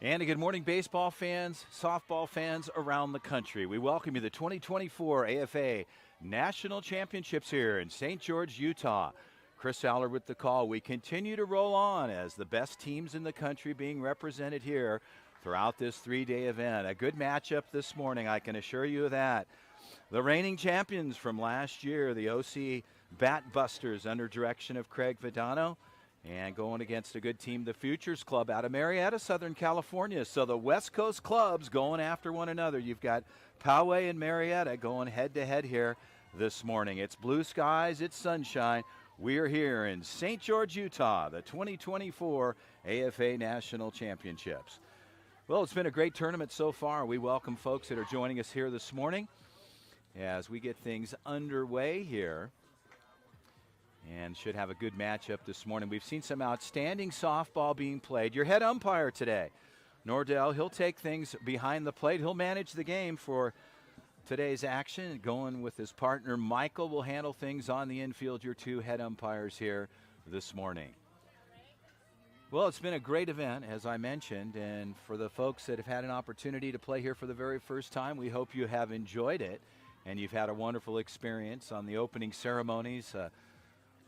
And a good morning, baseball fans, softball fans around the country. We welcome you to the 2024 AFA National Championships here in St. George, Utah. Chris Aller with the call. We continue to roll on as the best teams in the country being represented here throughout this three-day event. A good matchup this morning, I can assure you of that. The reigning champions from last year, the OC Batbusters under direction of Craig Vidano, and going against a good team, the Futures Club out of Marietta, Southern California. So the West Coast clubs going after one another. You've got Poway and Marietta going head-to-head here this morning. It's blue skies, it's sunshine. We're here in St. George, Utah, the 2024 AFA National Championships. Well, it's been a great tournament so far. We welcome folks that are joining us here this morning as we get things underway here. And should have a good matchup this morning. We've seen some outstanding softball being played. Your head umpire today, Nordell, he'll take things behind the plate. He'll manage the game for today's action. Going with his partner, Michael, will handle things on the infield. Your two head umpires here this morning. Well, it's been a great event, as I mentioned. And for the folks that have had an opportunity to play here for the very first time, we hope you have enjoyed it. And you've had a wonderful experience on the opening ceremonies. A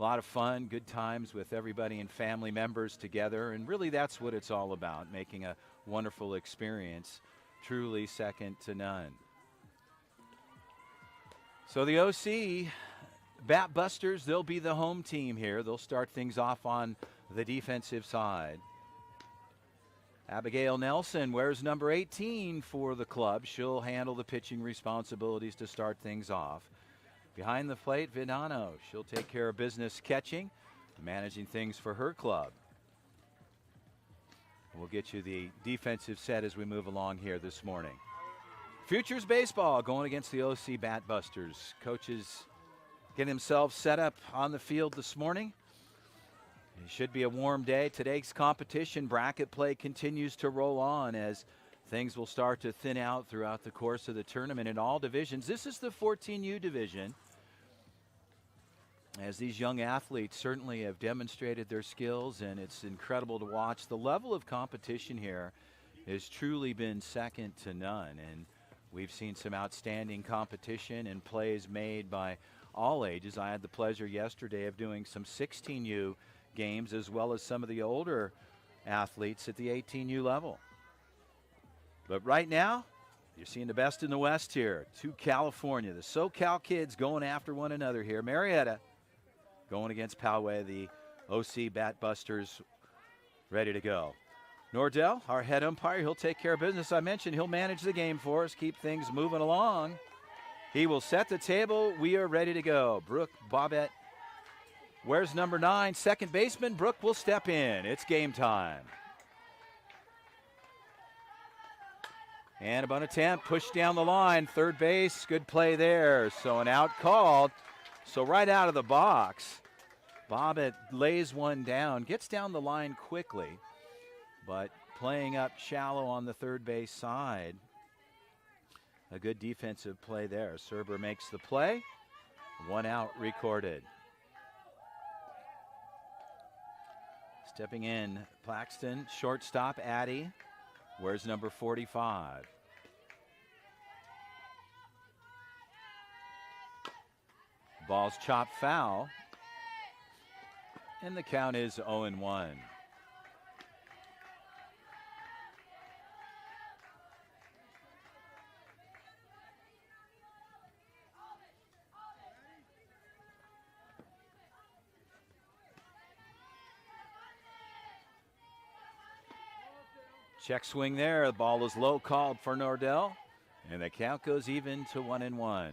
lot of fun, good times with everybody and family members together, and really that's what it's all about, making a wonderful experience, truly second to none. So the OC Batbusters, they'll be the home team here. They'll start things off on the defensive side. Abigail Nelson wears number 18 for the club. She'll handle the pitching responsibilities to start things off. Behind the plate, Vidano. She'll take care of business catching, managing things for her club. We'll get you the defensive set as we move along here this morning. Futures baseball going against the OC Batbusters. Coaches getting themselves set up on the field this morning. It should be a warm day. Today's competition bracket play continues to roll on as things will start to thin out throughout the course of the tournament in all divisions. This is the 14U division, as these young athletes certainly have demonstrated their skills, and it's incredible to watch. The level of competition here has truly been second to none, and we've seen some outstanding competition and plays made by all ages. I had the pleasure yesterday of doing some 16U games as well as some of the older athletes at the 18U level. But right now, you're seeing the best in the West here. To California, the SoCal kids going after one another here. Marietta going against Poway, the OC Batbusters ready to go. Nordell, our head umpire, he'll take care of business. I mentioned he'll manage the game for us, keep things moving along. He will set the table. We are ready to go. Brooke Bobbitt wears number 9, second baseman. Brooke will step in. It's game time. And a bunt attempt, pushed down the line, third base, good play there. So an out called. So right out of the box, Bobbitt lays one down, gets down the line quickly, but playing up shallow on the third base side. A good defensive play there. Serber makes the play. One out recorded. Stepping in, Plaxton, shortstop, Addy. Where's number 45? Ball's chopped foul. And the count is 0-1. Check swing there. The ball is low, called for Nordell. And the count goes even to 1-1.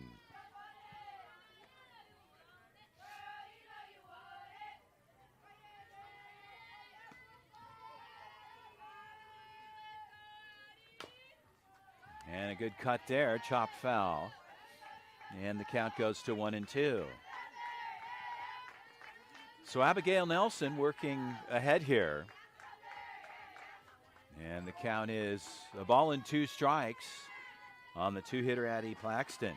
And a good cut there, chopped foul. And the count goes to 1-2. So Abigail Nelson working ahead here. And the count is a ball and 2 strikes on the two-hitter Addie Plaxton.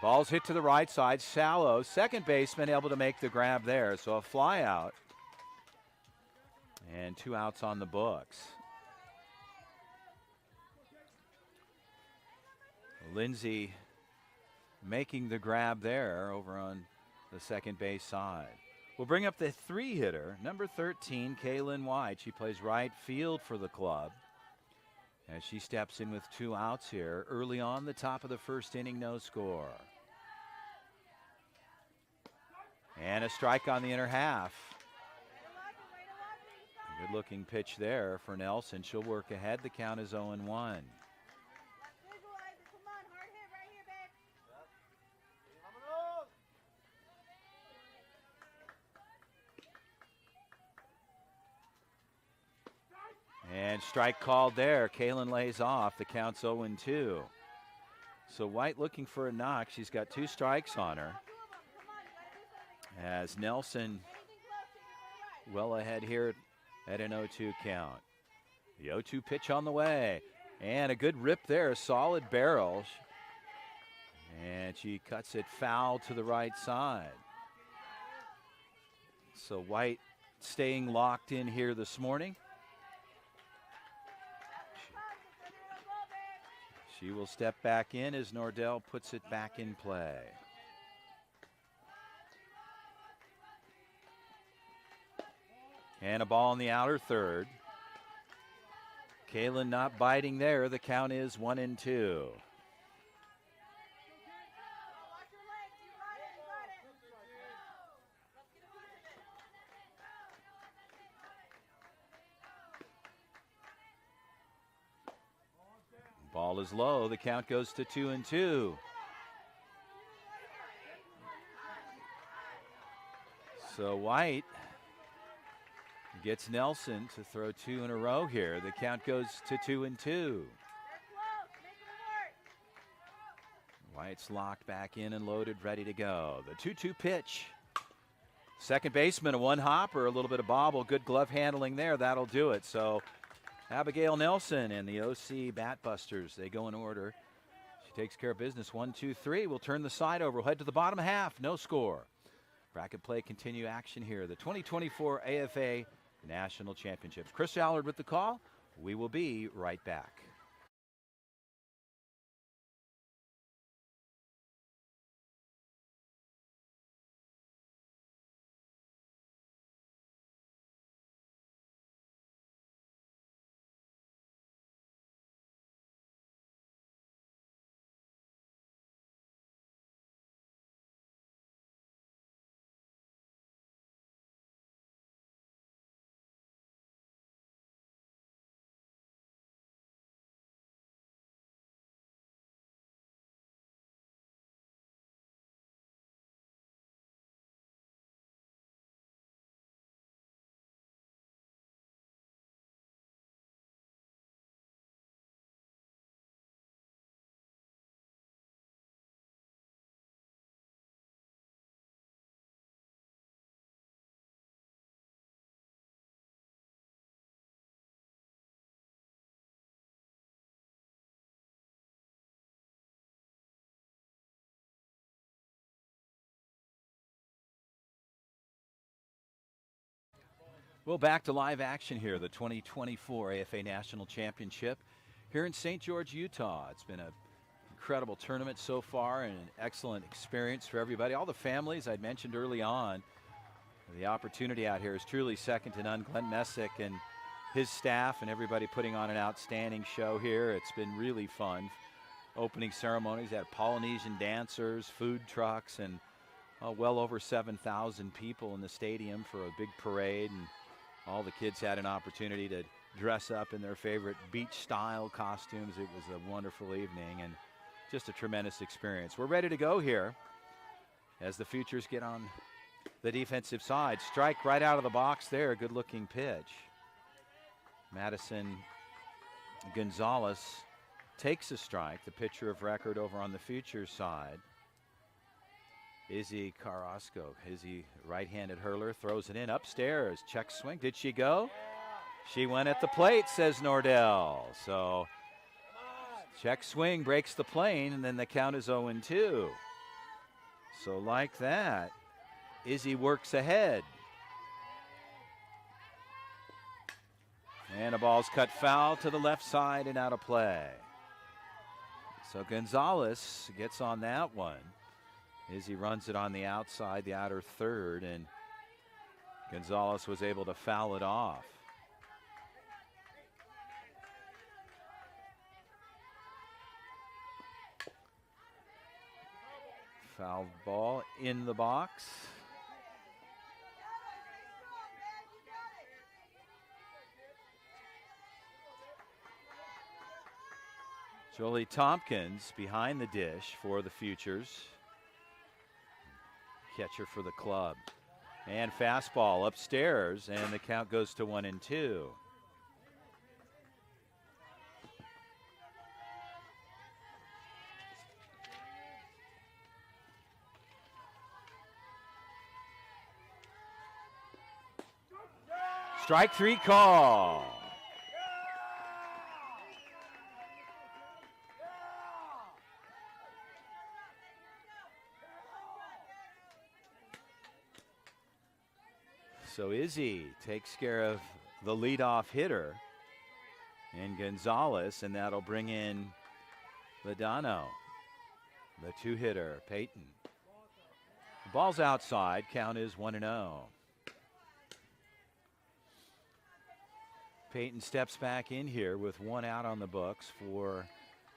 Ball's hit to the right side, shallow. Second baseman able to make the grab there, so a fly out. And 2 outs on the books. Lindsay making the grab there over on the second base side. We'll bring up the 3-hitter, number 13, Kaylin White. She plays right field for the club as she steps in with 2 outs here. Early on, the top of the first inning, no score. And a strike on the inner half. A good looking pitch there for Nelson. She'll work ahead. The count is 0-1. And strike called there. Kaylin lays off. The count's 0-2. So White looking for a knock. She's got 2 strikes on her. As Nelson well ahead here at an 0-2 count. The 0-2 pitch on the way. And a good rip there. A solid barrel. And she cuts it foul to the right side. So White staying locked in here this morning. She will step back in as Nordell puts it back in play. And a ball in the outer third. Kaylin not biting there. The count is 1-2. Ball is low. The count goes to 2-2. So White gets Nelson to throw 2 in a row here. The count goes to 2-2. White's locked back in and loaded, ready to go. The 2-2 pitch. Second baseman, a 1-hopper, a little bit of bobble. Good glove handling there. That'll do it. So Abigail Nelson and the OC Batbusters, they go in order. She takes care of business. 1, 2, 3. We'll turn the side over. We'll head to the bottom half. No score. Bracket play continue action here. The 2024 AFA National Championships. Chris Allard with the call. We will be right back. Well, back to live action here, the 2024 AFA National Championship here in St. George, Utah. It's been an incredible tournament so far and an excellent experience for everybody. All the families I'd mentioned early on, the opportunity out here is truly second to none. Glenn Messick and his staff and everybody putting on an outstanding show here. It's been really fun. Opening ceremonies, had Polynesian dancers, food trucks, and well over 7,000 people in the stadium for a big parade. And all the kids had an opportunity to dress up in their favorite beach-style costumes. It was a wonderful evening and just a tremendous experience. We're ready to go here as the Futures get on the defensive side. Strike right out of the box there. Good-looking pitch. Madison Gonzalez takes a strike, the pitcher of record over on the Futures side. Izzy Carrasco, Izzy right-handed hurler, throws it in upstairs. Check swing. Did she go? She went at the plate, says Nordell. So check swing breaks the plane, and then the count is 0-2. So like that, Izzy works ahead. And a ball's cut foul to the left side and out of play. So Gonzalez gets on that one. Izzy runs it on the outside, the outer third, and Gonzalez was able to foul it off. Foul ball in the box. Jolie Thompkins behind the dish for the Futures. Catcher for the club. And fastball upstairs, and the count goes to 1-2. Strike three call. So Izzy takes care of the leadoff hitter and Gonzalez, and that'll bring in Ladano, the two-hitter, Peyton. The ball's outside, count is 1-0. Peyton steps back in here with one out on the books for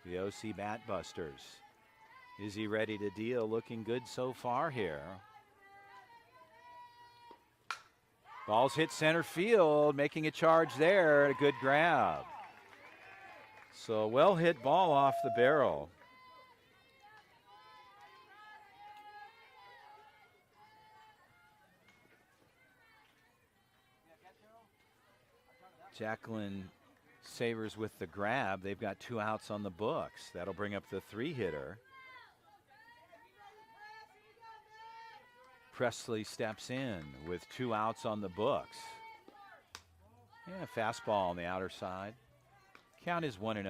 the OC Batbusters. Is he ready to deal? Looking good so far here. Ball's hit center field, making a charge there. A good grab. So well hit ball off the barrel. Jacqueline Savers with the grab. They've got two outs on the books. That'll bring up the three-hitter. Presley steps in with two outs on the books. Yeah, fastball on the outer side. Count is 1-0.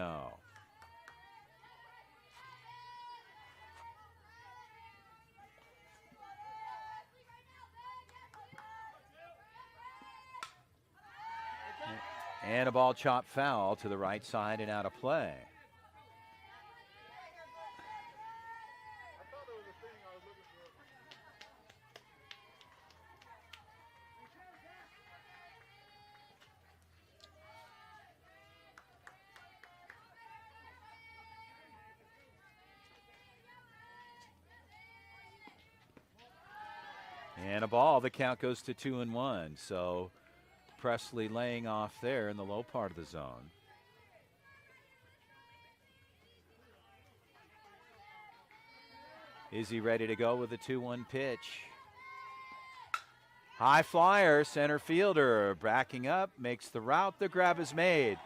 And a ball chopped foul to the right side and out of play. And a ball, the count goes to 2-1. So Presley laying off there in the low part of the zone. Is he ready to go with the 2-1 pitch? High flyer, center fielder backing up, makes the route. The grab is made.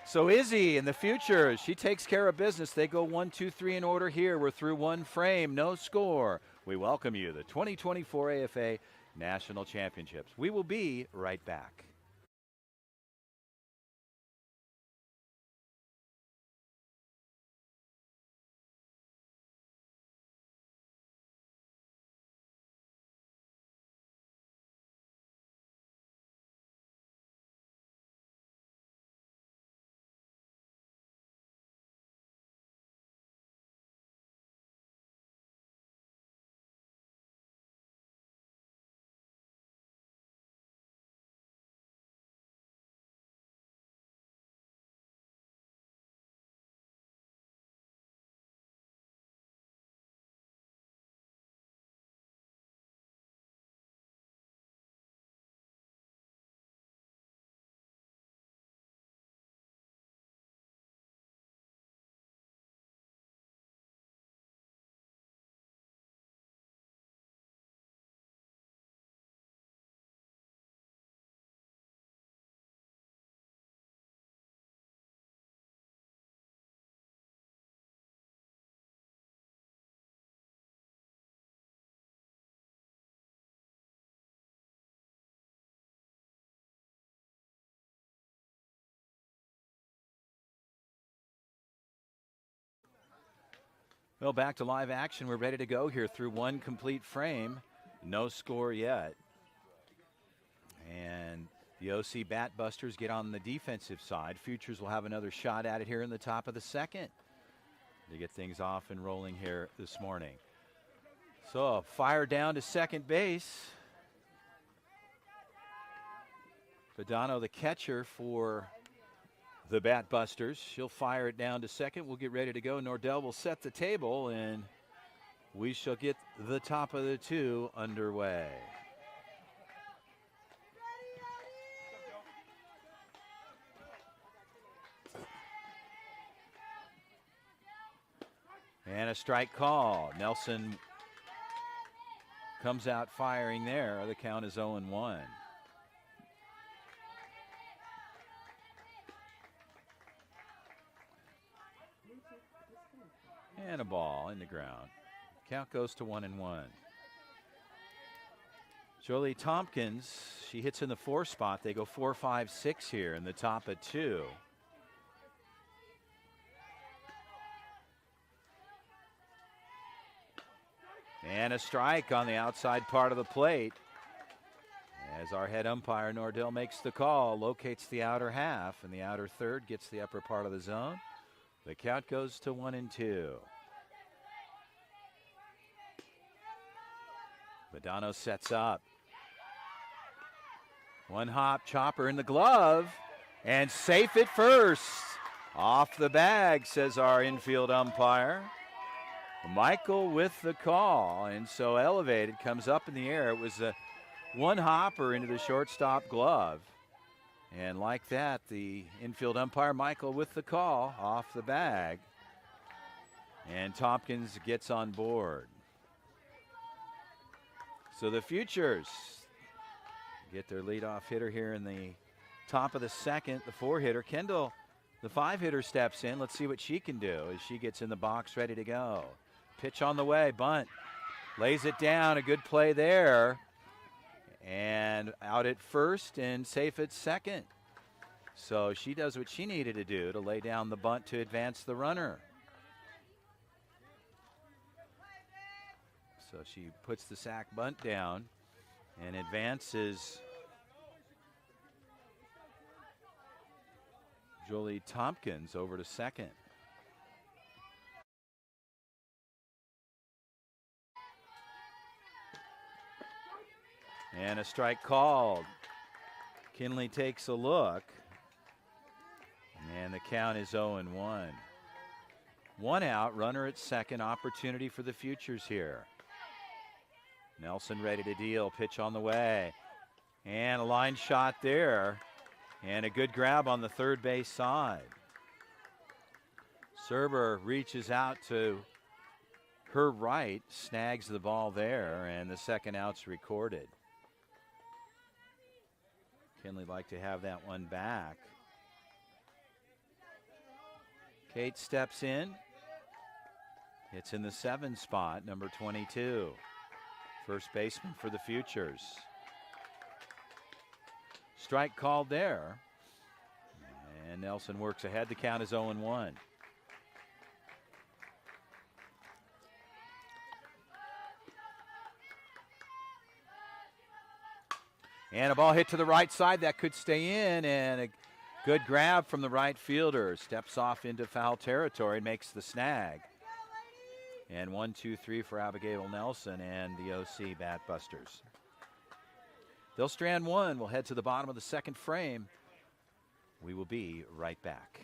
So Izzy in the future, she takes care of business. They go 1, 2, 3 in order here. We're through one frame, no score. We welcome you to the 2024 AFA National Championships. We will be right back. Well, back to live action. We're ready to go here through one complete frame. No score yet. And The OC Batbusters get on the defensive side. Futures will have another shot at it here in the top of the second to get things off and rolling here this morning. So a fire down to second base. Badano, the catcher for the Batbusters. She'll fire it down to second. We'll get ready to go. Nordell will set the table, and we shall get the top of the two underway. And a strike call. Nelson comes out firing there. The count is 0-1. And a ball in the ground. Count goes to 1-1. Jolie Thompkins, she hits in the 4 spot. They go 4, 5, 6 here in the top of 2. And a strike on the outside part of the plate. As our head umpire, Nordell, makes the call, locates the outer half, and the outer third gets the upper part of the zone. The count goes to 1-2. Badano sets up. One hop, chopper in the glove, and safe at first. Off the bag, says our infield umpire. Michael with the call, and so elevated, comes up in the air. It was a one hopper into the shortstop glove. And like that, the infield umpire, Michael, with the call off the bag. And Thompkins gets on board. So the Futures get their leadoff hitter here in the top of the second, the 4-hitter. Kendall, the 5-hitter, steps in. Let's see what she can do as she gets in the box ready to go. Pitch on the way, bunt. Lays it down, a good play there. And out at first and safe at second. So she does what she needed to do to lay down the bunt to advance the runner. So she puts the sac bunt down and advances Jolie Thompkins over to second. And a strike called. Kinley takes a look. And the count is 0-1. One out, runner at second, opportunity for the Futures here. Nelson ready to deal, pitch on the way. And a line shot there. And a good grab on the third base side. Serber reaches out to her right, snags the ball there, and the second out's recorded. Kinley like to have that one back. Kate steps in. It's in the 7 spot, number 22. First baseman for the Futures. Strike called there. And Nelson works ahead. The count is 0-1. And a ball hit to the right side. That could stay in. And a good grab from the right fielder. Steps off into foul territory and makes the snag. And 1, 2, 3 for Abigail Nelson and the OC Batbusters. They'll strand one. We'll head to the bottom of the second frame. We will be right back.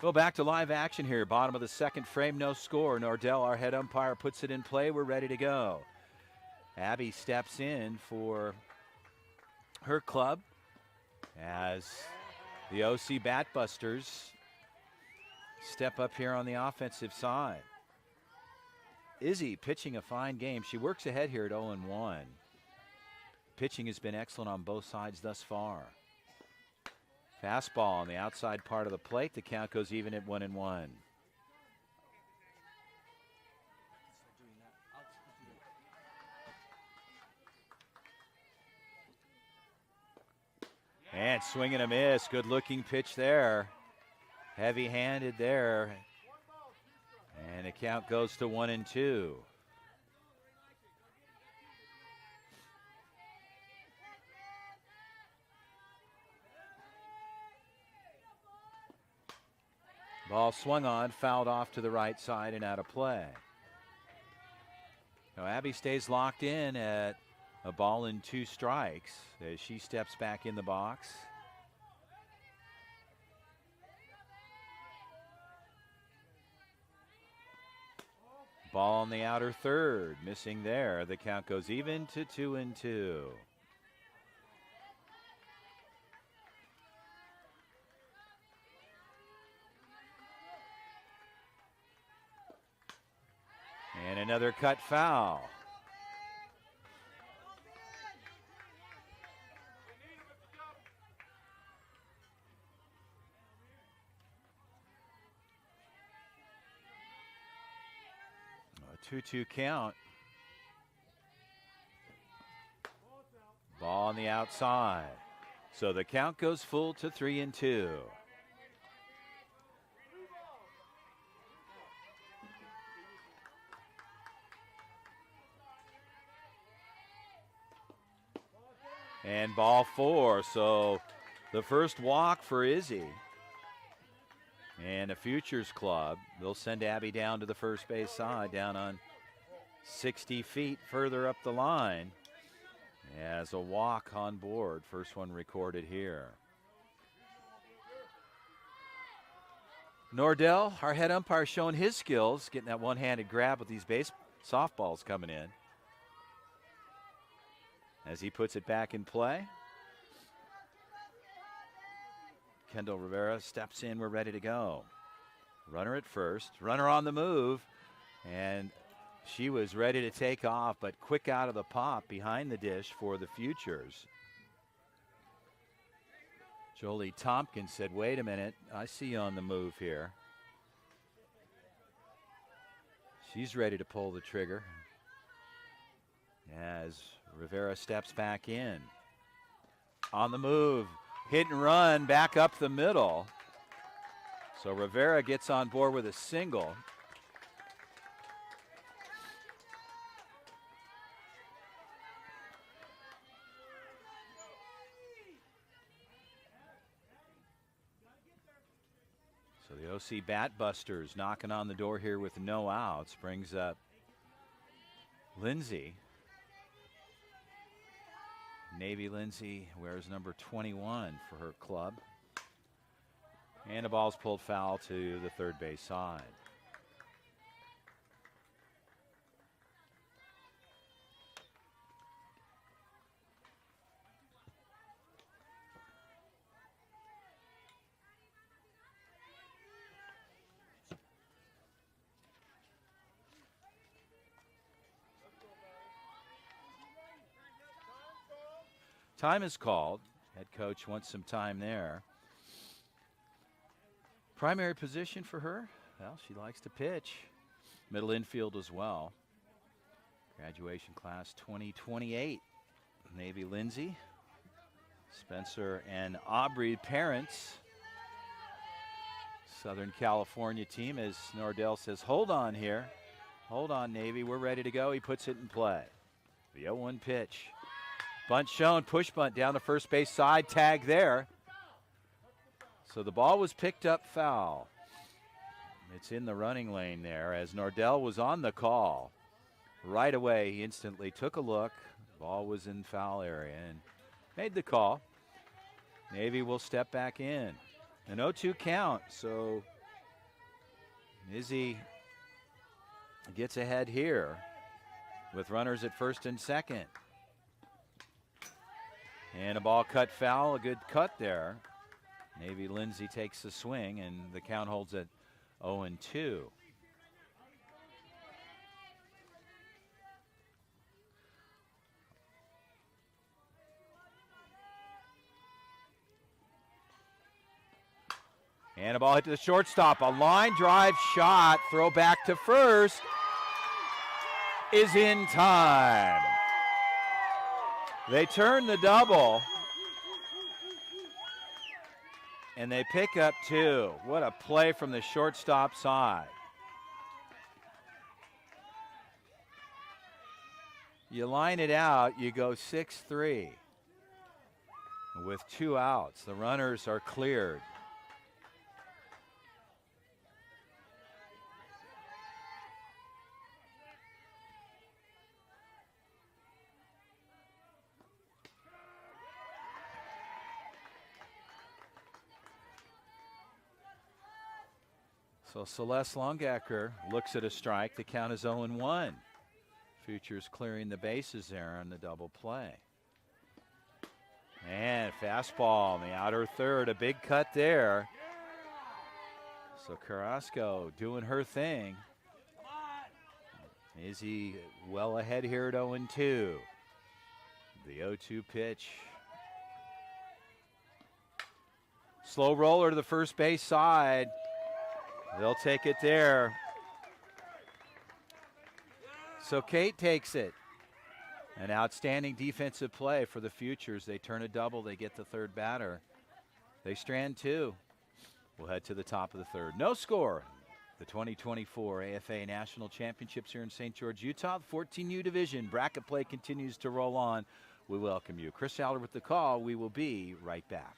Well, back to live action here. Bottom of the second frame, no score. Nordell, our head umpire, puts it in play. We're ready to go. Abby steps in for her club as the OC Batbusters step up here on the offensive side. Izzy pitching a fine game. She works ahead here at 0-1. Pitching has been excellent on both sides thus far. Fastball on the outside part of the plate. The count goes even at 1-1. And swing and a miss. Good looking pitch there. Heavy handed there. And the count goes to 1-2. Ball swung on, fouled off to the right side and out of play. Now Abby stays locked in at a ball and 2 strikes as she steps back in the box. Ball on the outer third, missing there. The count goes even to 2-2. And another cut foul. A 2-2 count. Ball on the outside. So the count goes full to 3-2. And ball 4, so the first walk for Izzy. And the Futures Club, they'll send Abby down to the first base side, down on 60 feet further up the line. As a walk on board, first one recorded here. Nordell, our head umpire, showing his skills, getting that one-handed grab with these base softballs coming in. As he puts it back in play. Kendall Rivera steps in. We're ready to go. Runner at first. Runner on the move. And she was ready to take off, but quick out of the pop behind the dish for the Futures. Jolie Thompkins said, wait a minute, I see you on the move here. She's ready to pull the trigger. As Rivera steps back in. On the move. Hit and run back up the middle. So Rivera gets on board with a single. So the OC Batbusters knocking on the door here with no outs. Brings up Lindsay. Navy Lindsay wears number 21 for her club. And the ball's pulled foul to the third base side. Time is called. Head coach wants some time there. Primary position for her? Well, she likes to pitch. Middle infield as well. Graduation class 2028. Navy Lindsay. Spencer and Aubrey parents. Southern California team, as Nordell says, hold on here. Hold on, Navy. We're ready to go. He puts it in play. The 0-1 pitch. Bunt shown, push bunt down the first base side, tag there. So the ball was picked up foul. It's in the running lane there as Nordell was on the call. Right away, he instantly took a look. Ball was in foul area and made the call. Navy will step back in. An 0-2 count, so Izzy gets ahead here with runners at first and second. And a ball cut foul, a good cut there. Navy Lindsay takes the swing, and the count holds at 0-2. And a ball hit to the shortstop. A line drive shot. Throw back to first is in time. They turn the double. And they pick up two. What a play from the shortstop side. You line it out, you go 6-3 with 2 outs. The runners are cleared. So Celeste Longacker looks at a strike. The count is 0-1. Futures clearing the bases there on the double play. And fastball in the outer third. A big cut there. So Carrasco doing her thing. Izzy well ahead here at 0-2. The 0-2 pitch. Slow roller to the first base side. They'll take it there. So Kate takes it. An outstanding defensive play for the Futures. They turn a double. They get the third batter. They strand two. We'll head to the top of the third. No score. The 2024 AFA National Championships here in St. George, Utah. The 14U division. Bracket play continues to roll on. We welcome you. Chris Aller with the call. We will be right back.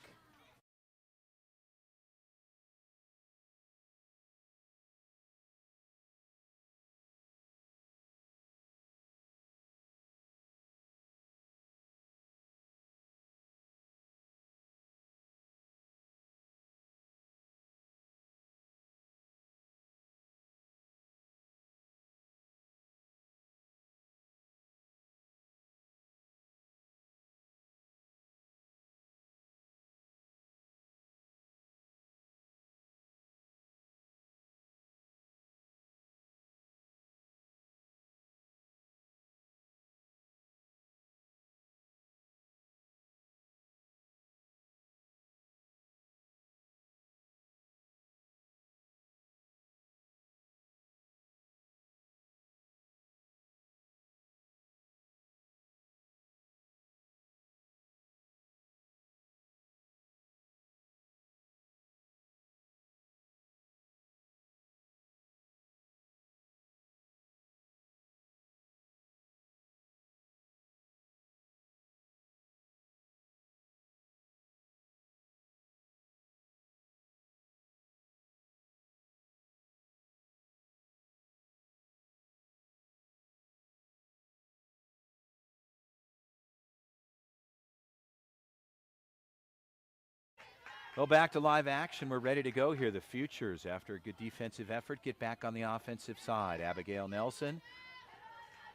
Well, back to live action. We're ready to go here. The Futures, after a good defensive effort, get back on the offensive side. Abigail Nelson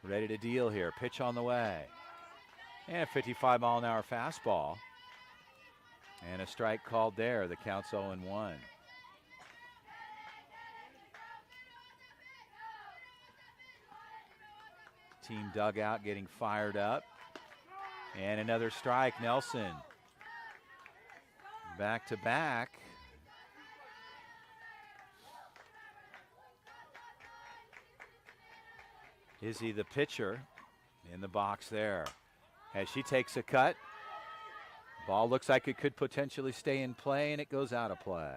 ready to deal here. Pitch on the way. And a 55-mile-an-hour fastball. And a strike called there. The count's 0-1. Team dugout getting fired up. And another strike. Nelson back to back. Izzy, the pitcher, in the box there. As she takes a cut, ball looks like it could potentially stay in play, and it goes out of play.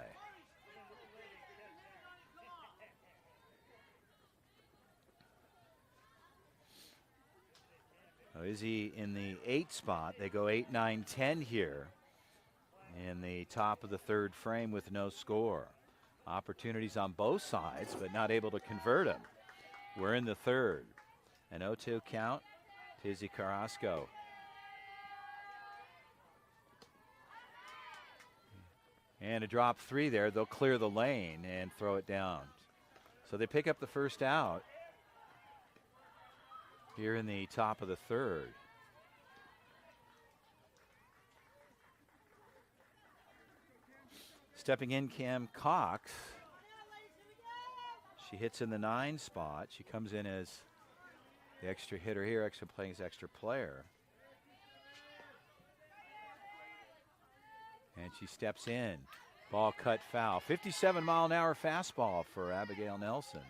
So Izzy in the 8 spot. They go 8, 9, 10 here in the top of the third frame with no score. Opportunities on both sides, but not able to convert them. We're in the third. An 0-2 count to Izzy Carrasco. And a drop 3 there. They'll clear the lane and throw it down. So they pick up the first out here in the top of the third. Stepping in, Cam Cox. She hits in the 9 spot. She comes in as the extra hitter here, playing as extra player. And she steps in. Ball cut foul. 57-mile-an-hour fastball for Abigail Nelson.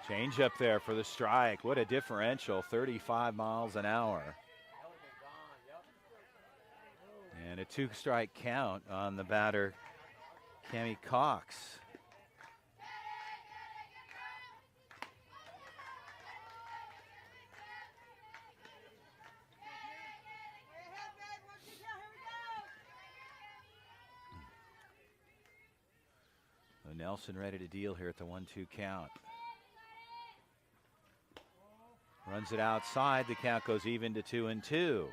Change up there for the strike. What a differential, 35 miles an hour. And a 2-strike count on the batter, Cammie Cox. So Nelson ready to deal here at the 1-2 count. Runs it outside. The count goes even to 2-2.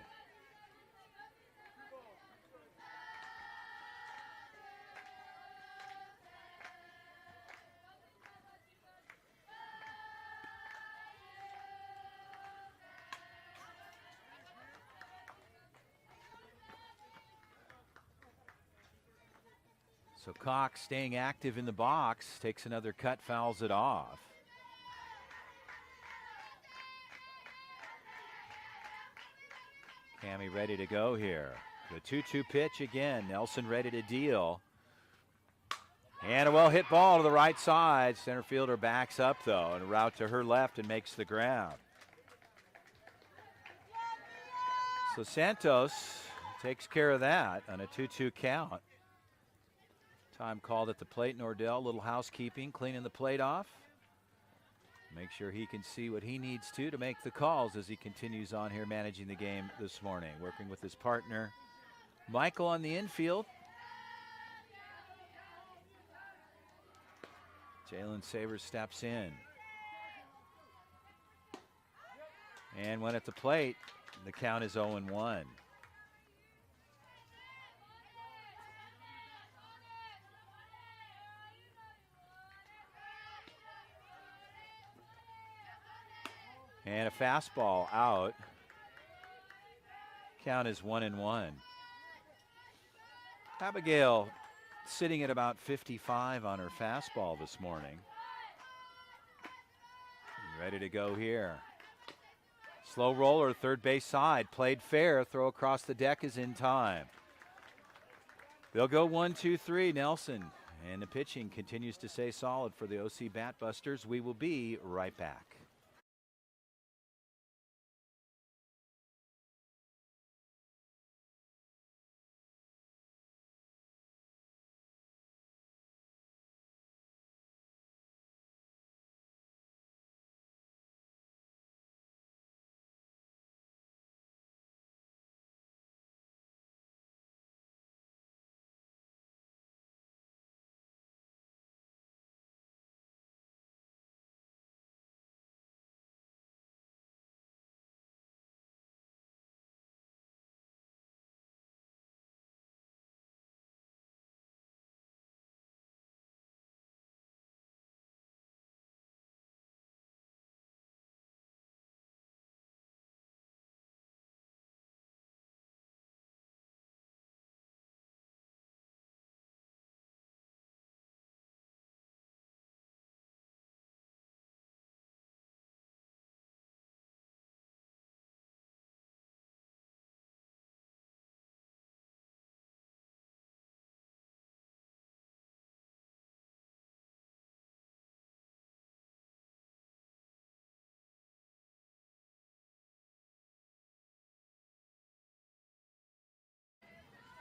So Cox staying active in the box, takes another cut, fouls it off. Cammie ready to go here. The 2-2 pitch again. Nelson ready to deal. And a well hit ball to the right side. Center fielder backs up though, and a route to her left and makes the ground. So Santos takes care of that on a 2-2 count. Time called at the plate. Nordell, little housekeeping, cleaning the plate off. Make sure he can see what he needs to make the calls as he continues on here managing the game this morning. Working with his partner, Michael, on the infield. Jalen Savers steps in. And when at the plate, the count is 0-1. And a fastball out. Count is 1-1. Abigail sitting at about 55 on her fastball this morning. Ready to go here. Slow roller, third base side. Played fair. Throw across the deck is in time. They'll go 1-2-3. Nelson. And the pitching continues to stay solid for the OC Batbusters. We will be right back.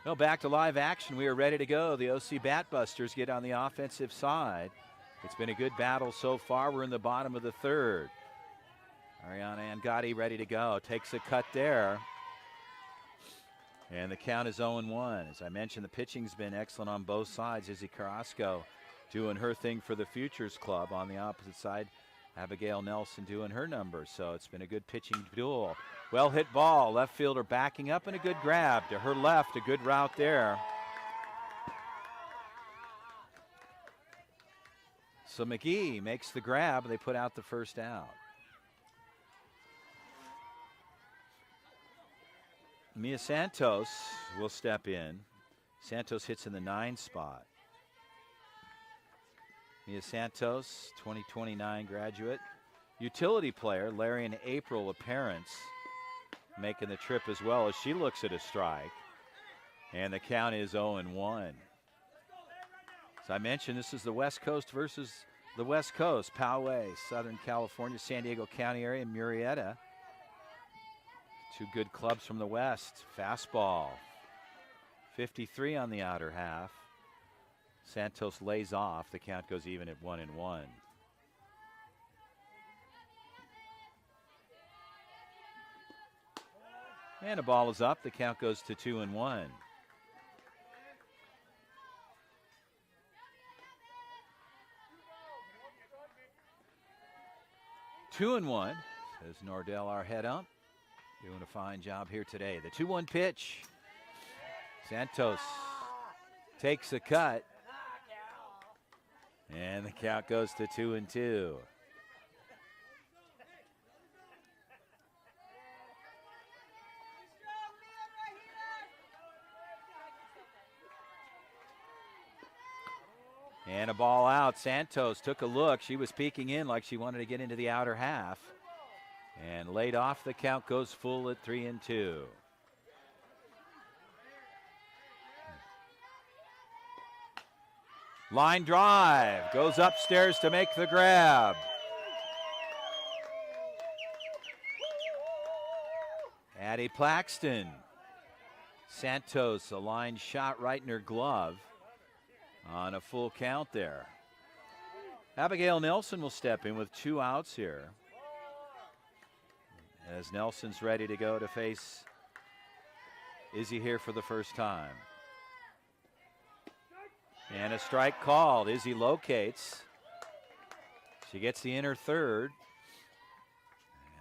Well, back to live action. We are ready to go. The OC Batbusters get on the offensive side. It's been a good battle so far. We're in the bottom of the third. Ariana Angotti ready to go. Takes a cut there. And the count is 0-1. As I mentioned, the pitching's been excellent on both sides. Izzy Carrasco doing her thing for the Futures Club. On the opposite side, Abigail Nelson doing her number. So it's been a good pitching duel. Well hit ball, left fielder backing up, and a good grab to her left, a good route there. So McGee makes the grab, and they put out the first out. Mia Santos will step in. Santos hits in the 9 spot. Mia Santos, 2029 graduate. Utility player, Larry and April, a parents, making the trip as well as she looks at a strike. And the count is 0-1. As I mentioned, this is the West Coast versus the West Coast. Poway, Southern California, San Diego County area, and Murrieta. Two good clubs from the West. Fastball. 53 on the outer half. Santos lays off. The count goes even at 1-1. And a ball is up. The count goes to 2-1. 2-1. Says Nordell, our head ump. Doing a fine job here today. The 2-1 pitch. Santos takes a cut. And the count goes to 2-2. And a ball out. Santos took a look. She was peeking in like she wanted to get into the outer half. And laid off. The count goes full at 3-2. Line drive. Goes upstairs to make the grab. Addie Plaxton. Santos, a line shot right in her glove. On a full count there. Abigail Nelson will step in with 2 outs here. As Nelson's ready to go to face Izzy here for the first time. And a strike called. Izzy locates. She gets the inner third.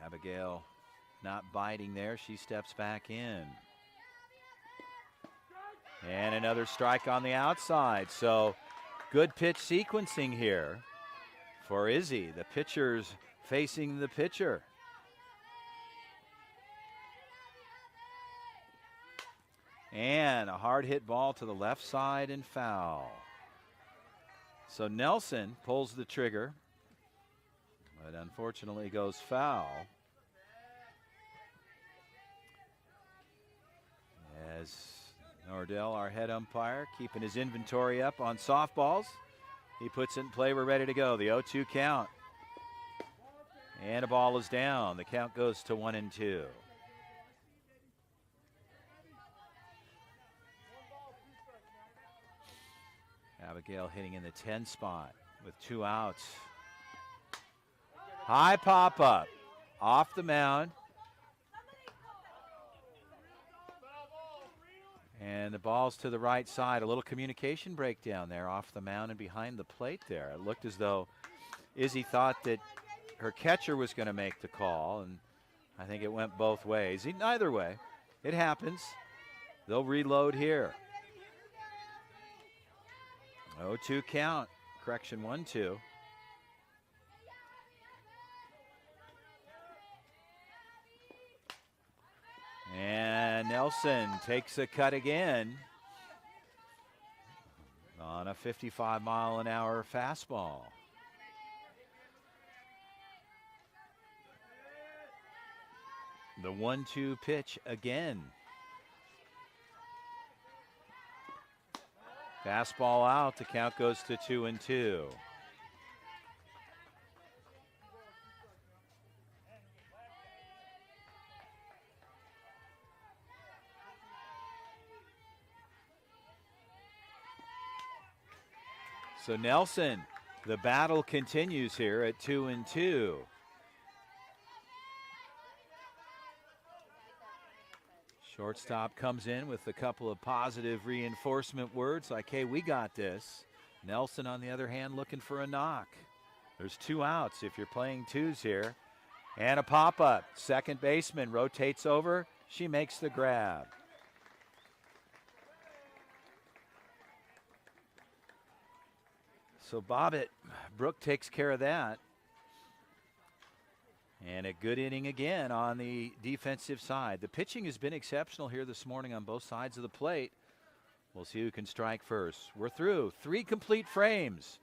Abigail not biting there. She steps back in. And another strike on the outside. So good pitch sequencing here for Izzy. The pitcher's facing the pitcher. And a hard hit ball to the left side and foul. So Nelson pulls the trigger, but unfortunately goes foul. As Nordell, our head umpire, keeping his inventory up on softballs. He puts it in play. We're ready to go. The 0-2 count. And a ball is down. The count goes to 1-2. Abigail hitting in the 10 spot with 2 outs. High pop up off the mound. And the ball's to the right side. A little communication breakdown there off the mound and behind the plate there. It looked as though Izzy thought that her catcher was going to make the call, and I think it went both ways. Either way, it happens. They'll reload here. 0-2 count. Correction, 1-2. And Nelson takes a cut again on a 55-mile-an-hour fastball. The 1-2 pitch again. Fastball out. The count goes to 2-2. So Nelson, the battle continues here at 2-2. Shortstop comes in with a couple of positive reinforcement words like, hey, we got this. Nelson, on the other hand, looking for a knock. There's 2 outs if you're playing 2s here. And a pop-up. Second baseman rotates over. She makes the grab. So Brooke takes care of that. And a good inning again on the defensive side. The pitching has been exceptional here this morning on both sides of the plate. We'll see who can strike first. We're through 3 complete frames.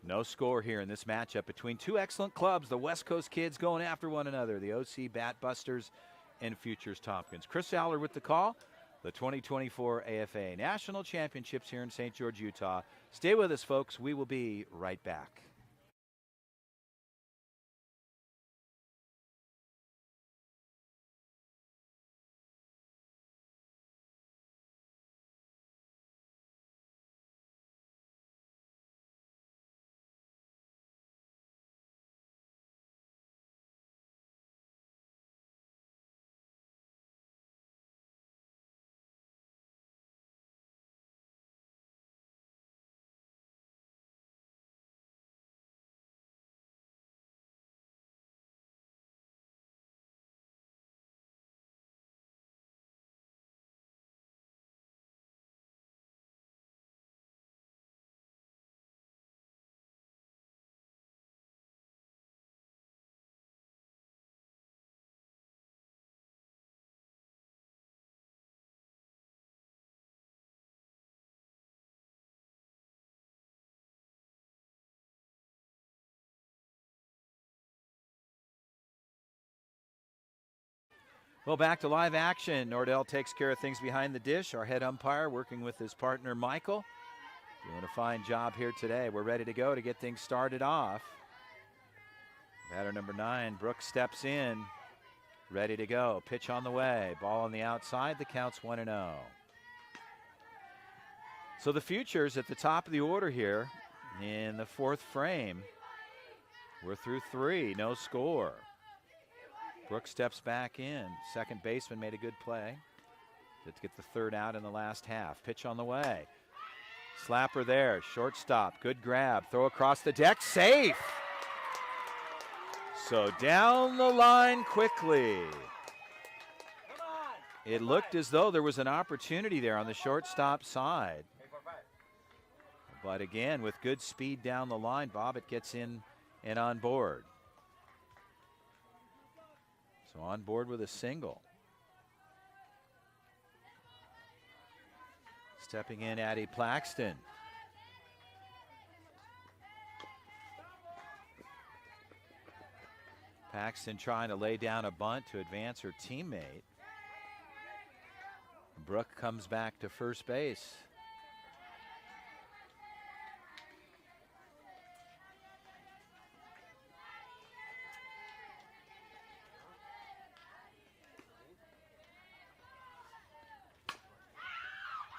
No score here in this matchup between 2 excellent clubs. The West Coast kids going after one another. The OC Batbusters and Futures Thompkins. Chris Aller with the call. The 2024 AFA National Championships here in St. George, Utah. Stay with us, folks. We will be right back. Well, back to live action. Nordell takes care of things behind the dish. Our head umpire working with his partner, Michael. Doing a fine job here today. We're ready to go to get things started off. Batter number 9, Brooks steps in. Ready to go. Pitch on the way. Ball on the outside. The count's 1-0. So the Futures at the top of the order here in the 4th frame. We're through 3. No score. Brooks steps back in. Second baseman made a good play to get the 3rd out in the last half. Pitch on the way. Slapper there. Shortstop. Good grab. Throw across the deck. Safe. So down the line quickly. It looked as though there was an opportunity there on the shortstop side. But again, with good speed down the line, Bobbitt gets in and on board. So on board with a single. Stepping in, Addie Plaxton. Paxton trying to lay down a bunt to advance her teammate. Brooke comes back to first base.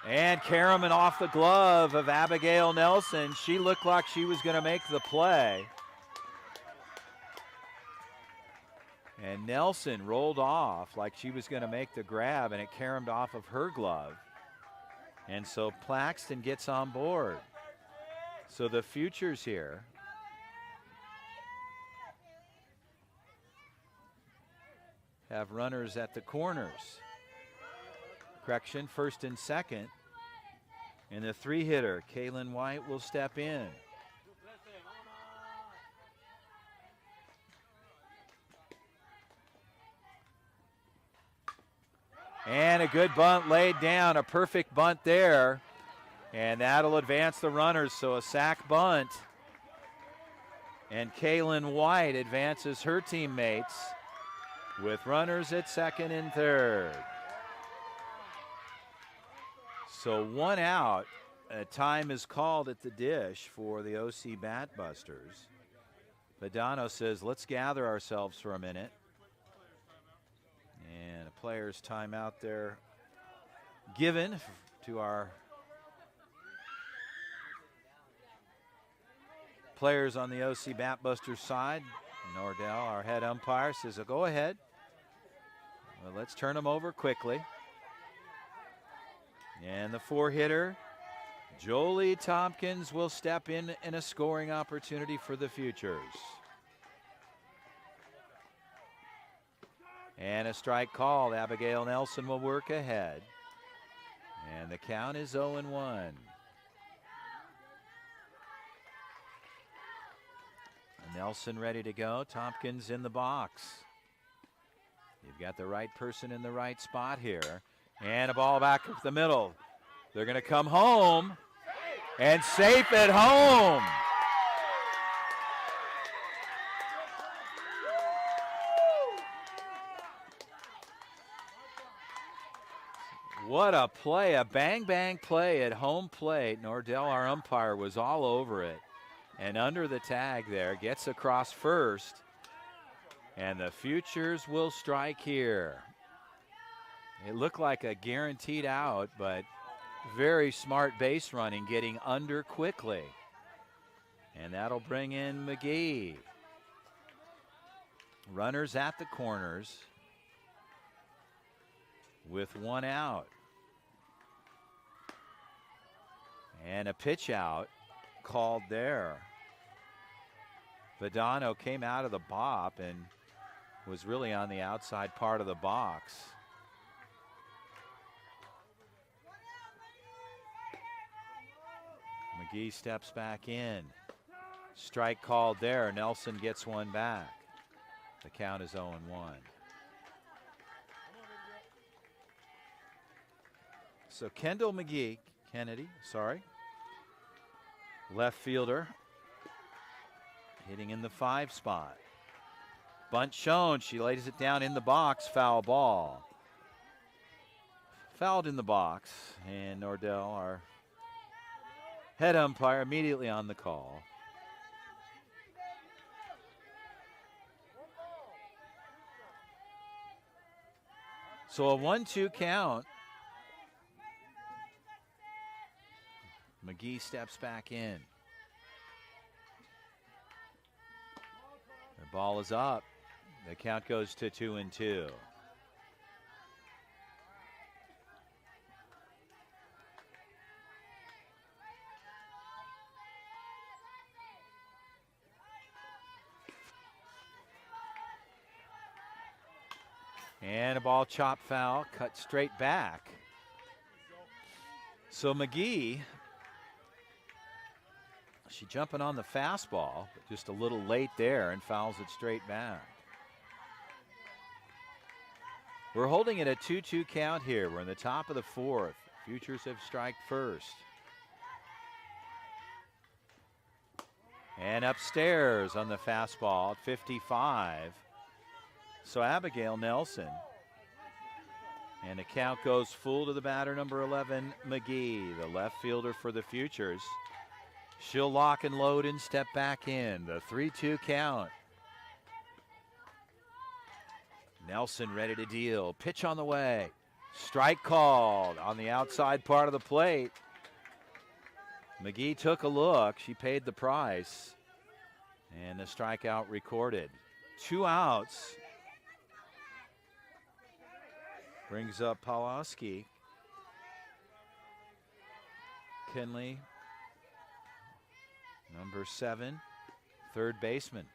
And Karaman off the glove of Abigail Nelson. She looked like she was going to make the play. And Nelson rolled off like she was going to make the grab, and it caromed off of her glove. And so Plaxton gets on board. So the Futures here have runners at the corners. Correction, first and second. And the 3-hitter, Kaylin White, will step in. And a good bunt laid down, a perfect bunt there. And that'll advance the runners, so a sac bunt. And Kaylin White advances her teammates with runners at second and third. So 1 out. Time is called at the dish for the OC Batbusters. Badano says, let's gather ourselves for a minute. And a player's timeout there given to our players on the OC Batbusters side. Nordell, our head umpire, says, go ahead. Well, let's turn them over quickly. And the 4-hitter Jolie Thompkins will step in a scoring opportunity for the Futures. And a strike called. Abigail Nelson will work ahead. And the count is 0-1. Nelson ready to go. Thompkins in the box. You've got the right person in the right spot here. And a ball back up the middle. They're going to come home. And safe at home. What a play, a bang-bang play at home plate. Nordell, our umpire, was all over it. And under the tag there, gets across first. And the Futures will strike here. It looked like a guaranteed out, but very smart base running, getting under quickly. And that'll bring in McGee. Runners at the corners with one out. And a pitch out called there. Vedano came out of the bop and was really on the outside part of the box. McGee steps back in. Strike called there. Nelson gets one back. The count is 0-1. So Kendall McGee, Kennedy, left fielder, hitting in the 5 spot. Bunt shown. She lays it down in the box. Foul ball. Fouled in the box. And Nordell, our head umpire, immediately on the call. So a 1-2 count. McGee steps back in. The ball is up. The count goes to 2-2. And a ball chopped foul, cut straight back. So McGee, she jumping on the fastball, but just a little late there and fouls it straight back. We're holding it a 2-2 count here. We're in the top of the 4th. Futures have striked first. And upstairs on the fastball at 55. So Abigail Nelson. And the count goes full to the batter, number 11, McGee, the left fielder for the Futures. She'll lock and load and step back in. The 3-2 count. Nelson ready to deal. Pitch on the way. Strike called on the outside part of the plate. McGee took a look. She paid the price. And the strikeout recorded. 2 outs. Brings up Pawlowski. Kinley, number 7, third baseman.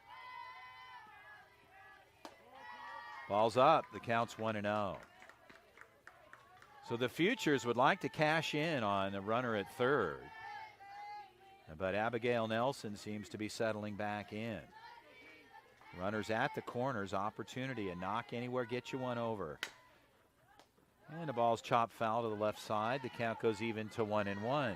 Ball's up. The count's 1-0. So the Futures would like to cash in on the runner at third. But Abigail Nelson seems to be settling back in. Runners at the corners, opportunity, a knock anywhere, get you one over. And the ball's chopped foul to the left side. The count goes even to 1-1.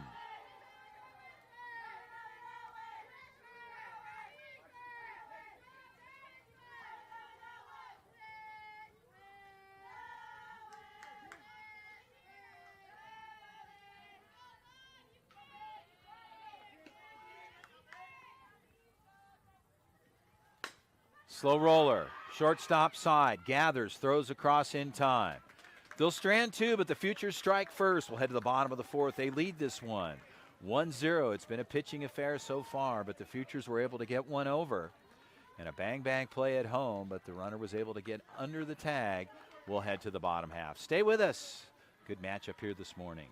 Slow roller, shortstop side, gathers, throws across in time. They'll strand 2, but the Futures strike first. We'll head to the bottom of the 4th. They lead this one 1-0. It's been a pitching affair so far, but the Futures were able to get one over. And a bang-bang play at home, but the runner was able to get under the tag. We'll head to the bottom half. Stay with us. Good matchup here this morning.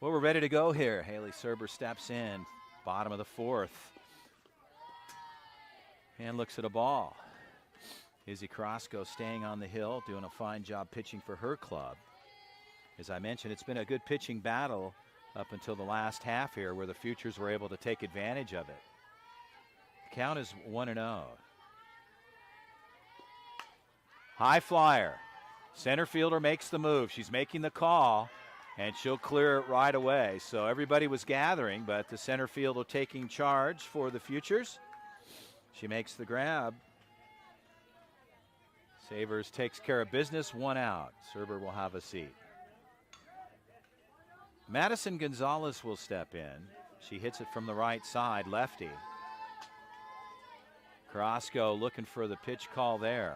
Well, we're ready to go here. Haley Serber steps in, bottom of the fourth, and looks at a ball. Izzy Carrasco staying on the hill, doing a fine job pitching for her club. As I mentioned, it's been a good pitching battle up until the last half here, where the Futures were able to take advantage of it. The count is 1-0. High flyer. Center fielder makes the move. She's making the call, and she'll clear it right away. So everybody was gathering, but the center fielder taking charge for the Futures. She makes the grab. Savers takes care of business, 1 out. Serber will have a seat. Madison Gonzalez will step in. She hits it from the right side, lefty. Carrasco looking for the pitch call there.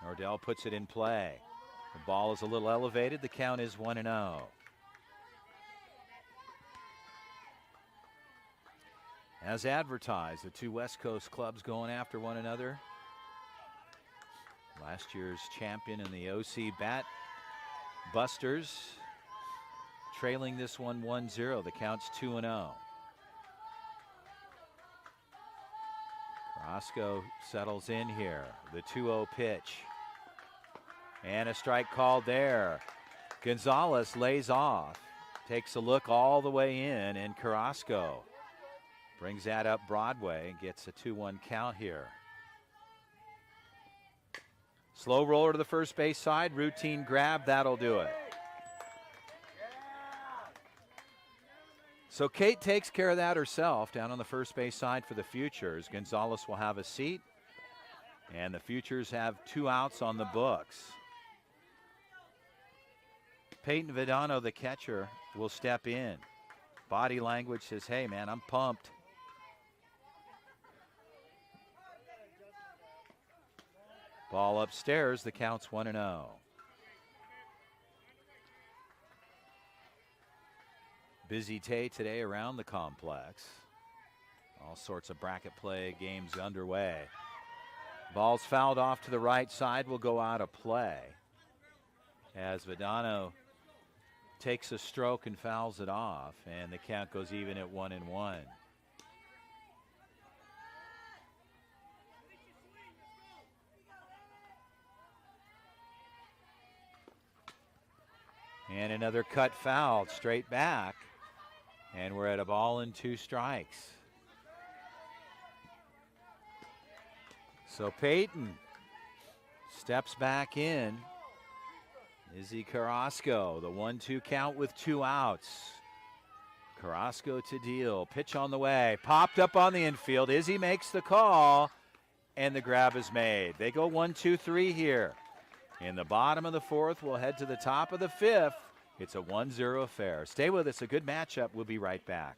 Nordell puts it in play. The ball is a little elevated. The count is 1-0. As advertised, the two West Coast clubs going after one another. Last year's champion in the OC Batbusters trailing this one 1-0. The count's 2-0. Carrasco settles in here. The 2-0 pitch. And a strike called there. Gonzalez lays off. Takes a look all the way in, and Carrasco brings that up Broadway and gets a 2-1 count here. Slow roller to the first base side. Routine grab. That'll do it. So Kate takes care of that herself down on the first base side for the Futures. Gonzalez will have a seat, and the Futures have 2 outs on the books. Peyton Vidano, the catcher, will step in. Body language says, hey, man, I'm pumped. Ball upstairs. The count's 1-0. Busy day today around the complex. All sorts of bracket play games underway. Ball's fouled off to the right side, will go out of play as Vidano takes a stroke and fouls it off, and the count goes even at 1-1. And another cut foul straight back, and we're at a ball and 2 strikes. So Peyton steps back in. Izzy Carrasco, the 1-2 count with 2 outs. Carrasco to deal. Pitch on the way. Popped up on the infield. Izzy makes the call, and the grab is made. They go 1-2-3 here. In the bottom of the fourth, we'll head to the top of the fifth. It's a 1-0 affair. Stay with us. A good matchup. We'll be right back.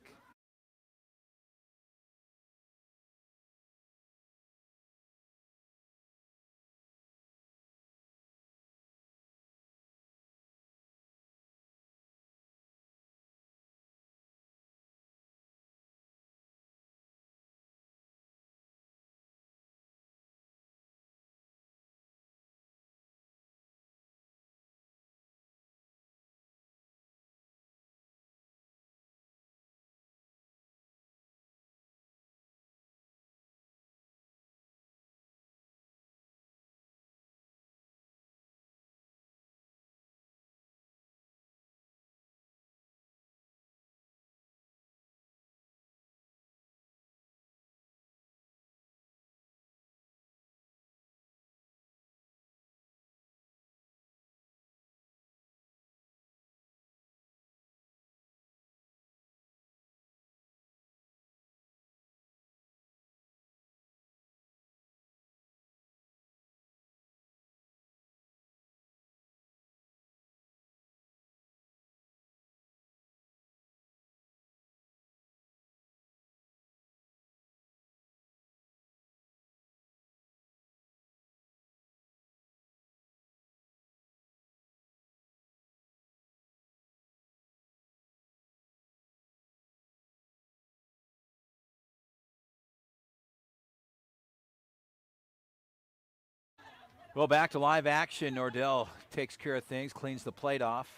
Well, back to live action. Nordell takes care of things, cleans the plate off.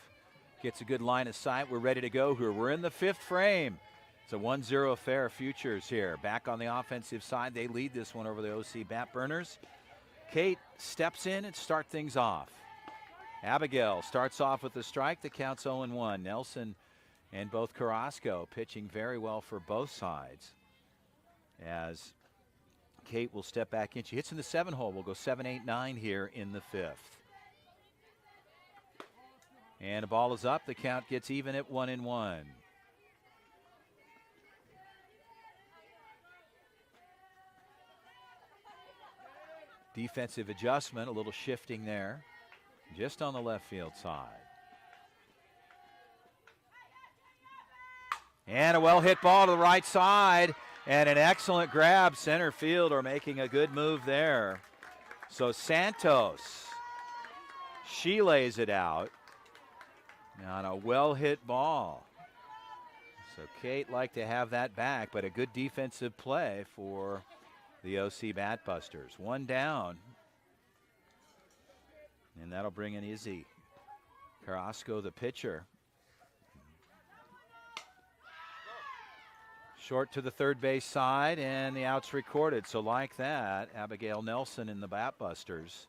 gets a good line of sight. We're ready to go here. We're in the 5th frame. It's a 1-0 affair. Futures here. Back on the offensive side. They lead this one over the OC Batburners. Kate steps in and start things off. Abigail starts off with the strike. The count's 0-1. Nelson and both Carrasco pitching very well for both sides. As Kate will step back in. She hits in the 7 hole. We'll go 7, 8, 9 here in the 5th. And the ball is up. The count gets even at 1-1. Defensive adjustment, a little shifting there, just on the left field side. And a well-hit ball to the right side, and an excellent grab. Center fielder making a good move there. So Santos, she lays it out on a well-hit ball. So Kate liked to have that back, but a good defensive play for the OC Batbusters. One down. And that'll bring in Izzy. Carrasco, the pitcher. Short to the third base side, and the out's recorded. So like that, Abigail Nelson and the Batbusters,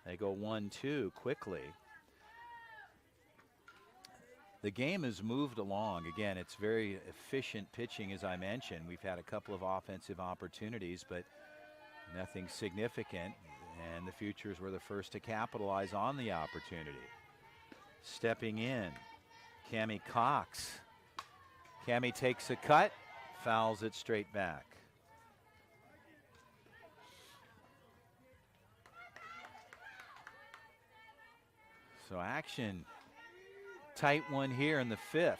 they go 1-2 quickly. The game has moved along. Again, it's very efficient pitching, as I mentioned. We've had a couple of offensive opportunities, but nothing significant. And the Futures were the first to capitalize on the opportunity. Stepping in, Cammie Cox. Cammie takes a cut, fouls it straight back. So action, tight one here in the 5th.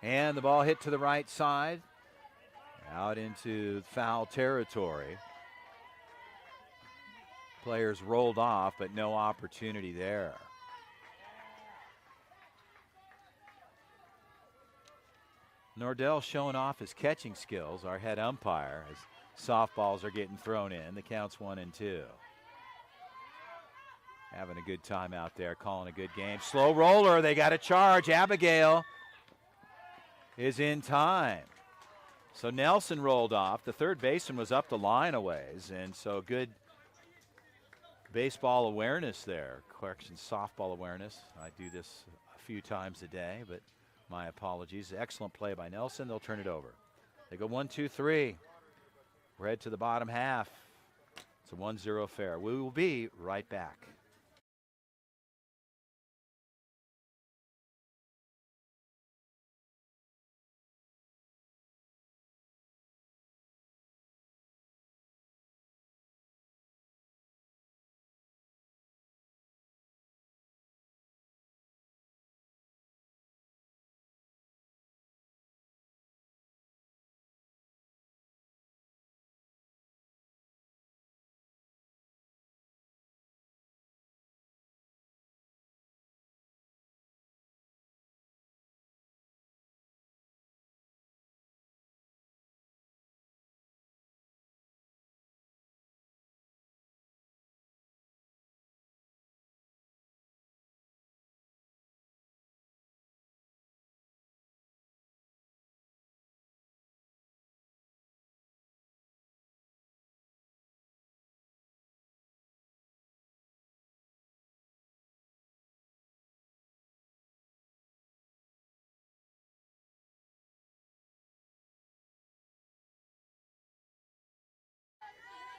And the ball hit to the right side, out into foul territory. Players rolled off, but no opportunity there. Nordell showing off his catching skills, our head umpire, as softballs are getting thrown in. The count's 1-2. Having a good time out there, calling a good game. Slow roller, they got a charge. Abigail is in time. So Nelson rolled off. The third baseman was up the line a ways, and so good baseball awareness there. Correction, softball awareness. I do this a few times a day, but my apologies. Excellent play by Nelson. They'll turn it over. They go 1-2-3. We're headed to the bottom half. It's a 1-0 affair. We will be right back.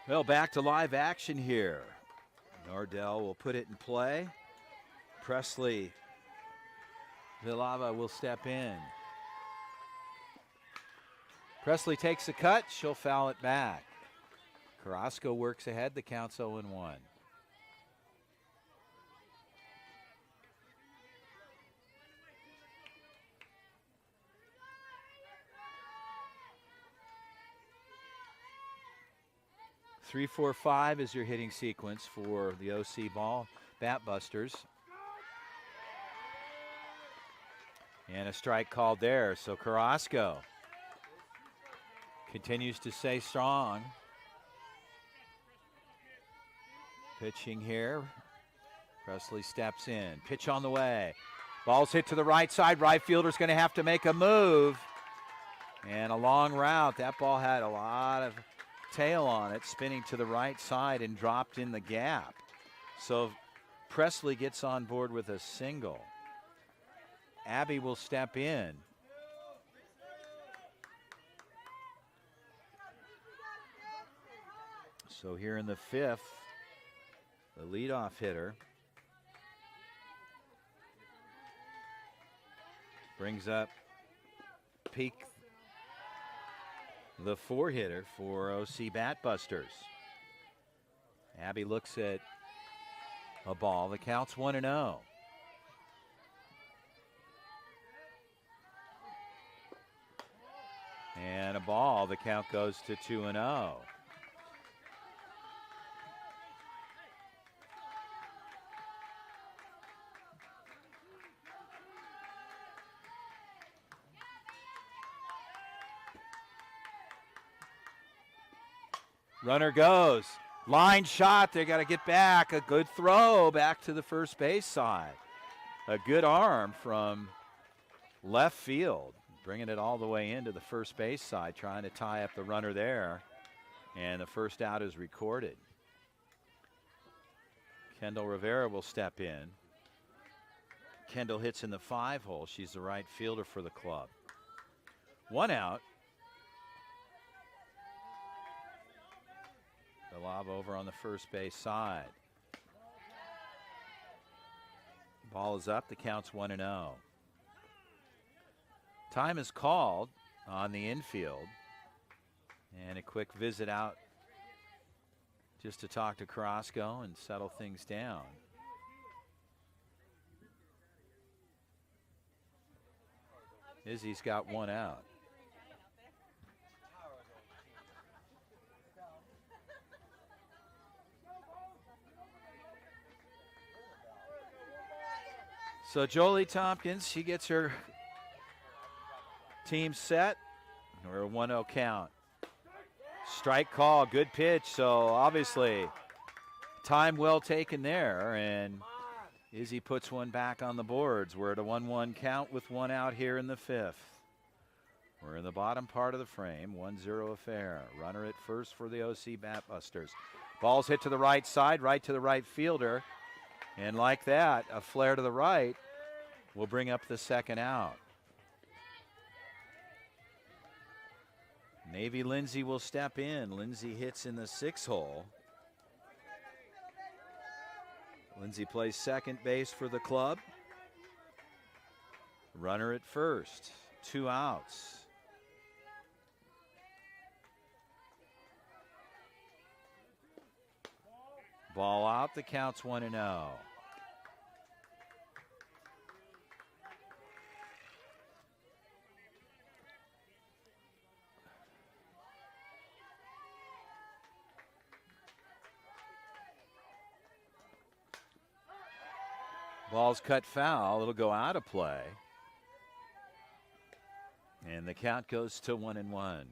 Well, back to live action here. Nordell will put it in play. Presley Vilava will step in. Presley takes a cut. She'll foul it back. Carrasco works ahead. The count's 0-1. Three, 4, 5 is your hitting sequence for the OC ball Batbusters. And a strike called there. So Carrasco continues to stay strong. Pitching here. Presley steps in. Pitch on the way. Ball's hit to the right side. Right fielder's going to have to make a move. And a long route. That ball had a lot of tail on it, spinning to the right side and dropped in the gap. So Presley gets on board with a single. Abby will step in. So here in the fifth, the leadoff hitter brings up Peak, the four hitter for OC Batbusters. Abby looks at a ball. The count's 1-0. And a ball. The count goes to 2-0. Runner goes. Line shot. They got to get back. A good throw back to the first base side. A good arm from left field, bringing it all the way into the first base side, trying to tie up the runner there. And the first out is recorded. Kendall Rivera will step in. Kendall hits in the 5-hole. She's the right fielder for the club. One out. The lob over on the first base side. Ball is up. The count's 1-0. Time is called on the infield. And a quick visit out just to talk to Carrasco and settle things down. Izzy's got one out. So Jolie Thompkins, she gets her team set. We're a 1-0 count. Strike call, good pitch. So obviously time well taken there, and Izzy puts one back on the boards. We're at a 1-1 count with one out here in the fifth. We're in the bottom part of the frame, 1-0 affair. Runner at first for the OC Batbusters. Ball's hit to the right side, right to the right fielder. And like that, a flare to the right will bring up the second out. Navy Lindsay will step in. Lindsay hits in the 6-hole. Lindsay plays second base for the club. Runner at first. 2 outs. Ball out. The count's 1-0. Ball's cut foul. It'll go out of play. And the count goes to 1-1.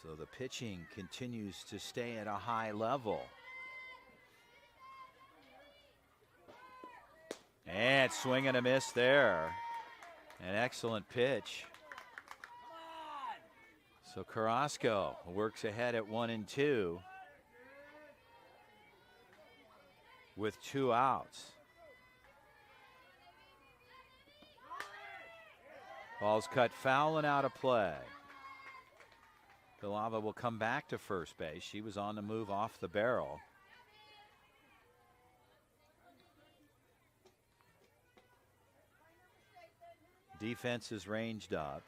So the pitching continues to stay at a high level. And swing and a miss there. An excellent pitch. So Carrasco works ahead at 1-2 with 2 outs. Ball's cut foul and out of play. Villalba will come back to first base. She was on the move off the barrel. Defense is ranged up.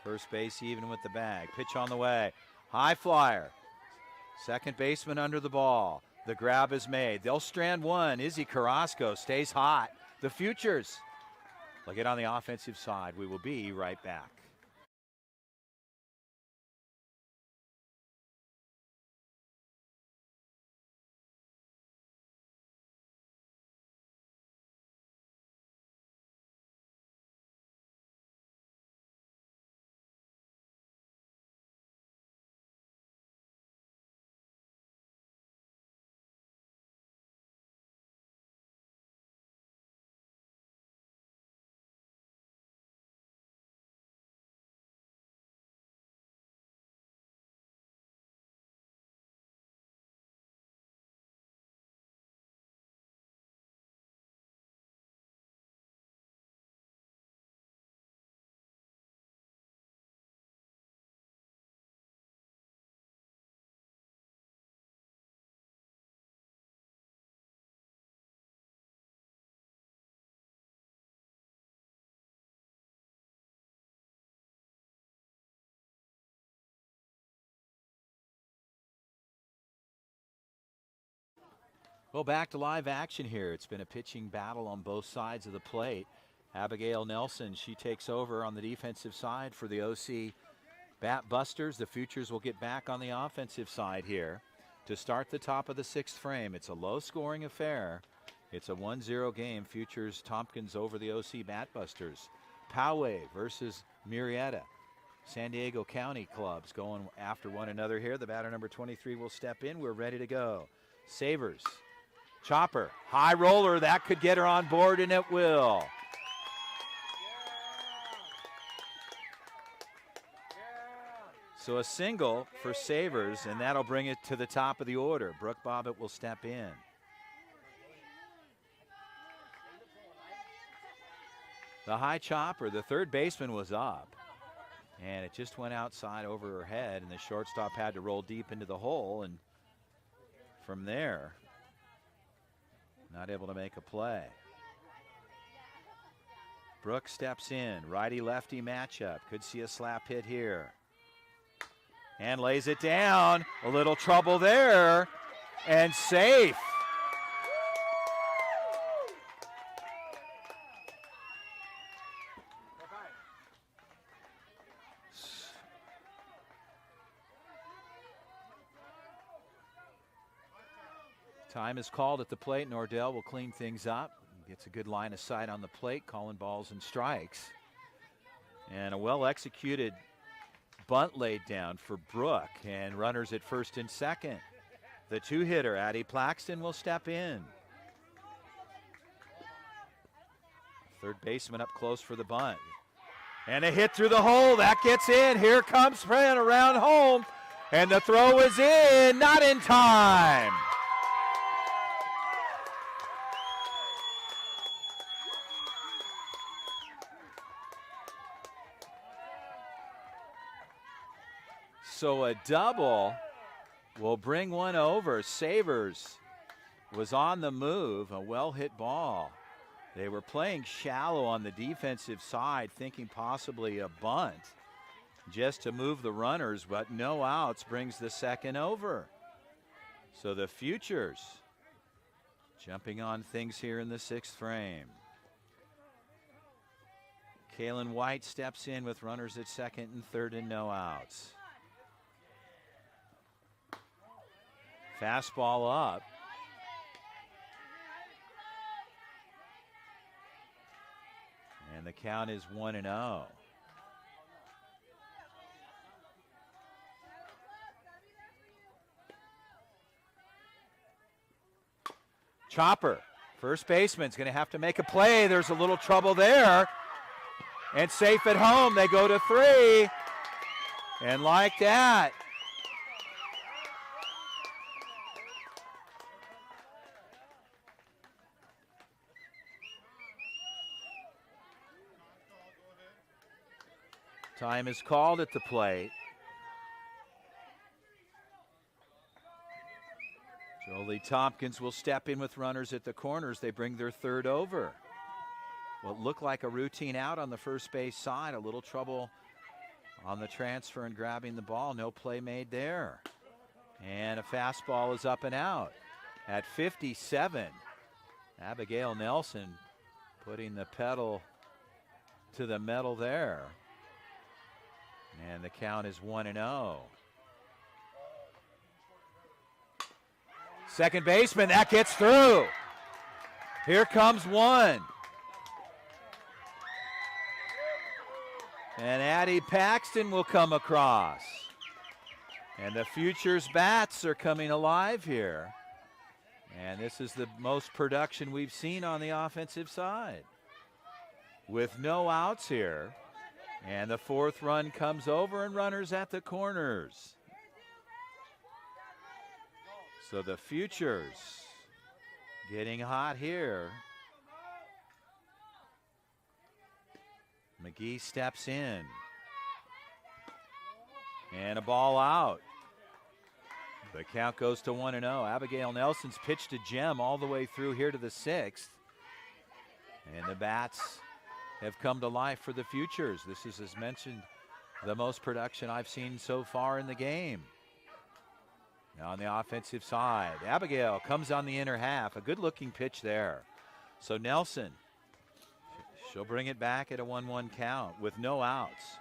First base even with the bag. Pitch on the way. High flyer. Second baseman under the ball. The grab is made. They'll strand one. Izzy Carrasco stays hot. The futures. Look at on the offensive side. We will be right back. Well, back to live action here. It's been a pitching battle on both sides of the plate. Abigail Nelson, she takes over on the defensive side for the OC Batbusters. The Futures will get back on the offensive side here to start the top of the 6th frame. It's a low-scoring affair. It's a 1-0 game. Futures Thompkins over the OC Batbusters. Poway versus Murrieta. San Diego County clubs going after one another here. The batter number 23 will step in. We're ready to go. Savers. Chopper. High roller. That could get her on board, and it will. So a single for Savers, and that'll bring it to the top of the order. Brooke Bobbitt will step in. The high chopper, the third baseman was up, and it just went outside over her head, and the shortstop had to roll deep into the hole, and from there, not able to make a play. Brooke steps in, righty-lefty matchup. Could see a slap hit here. And lays it down. A little trouble there, and safe. Time is called at the plate. Nordell will clean things up. Gets a good line of sight on the plate, calling balls and strikes. And a well-executed bunt laid down for Brooke, and runners at first and second. The two-hitter, Addie Plaxton, will step in. Third baseman up close for the bunt. And a hit through the hole. That gets in. Here comes Fran around home. And the throw is in. Not in time. So a double will bring one over. Savers was on the move, a well-hit ball. They were playing shallow on the defensive side, thinking possibly a bunt just to move the runners, but no outs brings the second over. So the Futures jumping on things here in the 6th frame. Kaylin White steps in with runners at second and third and no outs. Fastball up. And the count is 1-0. Chopper, first baseman's going to have to make a play. There's a little trouble there. And safe at home. They go to 3. And like that, time is called at the plate. Jolie Thompkins will step in with runners at the corners. They bring their third over. What looked like a routine out on the first base side. A little trouble on the transfer and grabbing the ball. No play made there. And a fastball is up and out. At 57, Abigail Nelson putting the pedal to the metal there. And the count is 1-0. Second baseman, that gets through. Here comes one. And Addie Paxton will come across. And the Futures bats are coming alive here. And this is the most production we've seen on the offensive side. With no outs here. And the fourth run comes over and runners at the corners. So the Futures getting hot here. McGee steps in. And a ball out. The count goes to 1-0. Abigail Nelson's pitched a gem all the way through here to the 6th. And the bats have come to life for the Futures. This is, as mentioned, the most production I've seen so far in the game. Now on the offensive side, Abigail comes on the inner half. A good-looking pitch there. So Nelson, she'll bring it back at a 1-1 count with no outs.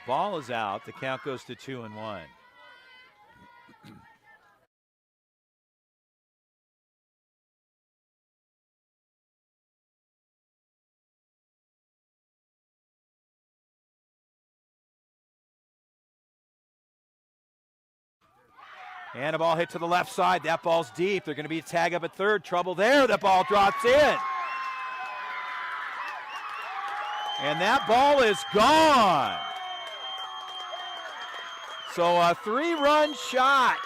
Ball is out. The count goes to 2-1. And a ball hit to the left side. That ball's deep. They're going to be a tag up at third. Trouble there. The ball drops in. And that ball is gone. So a 3-run shot.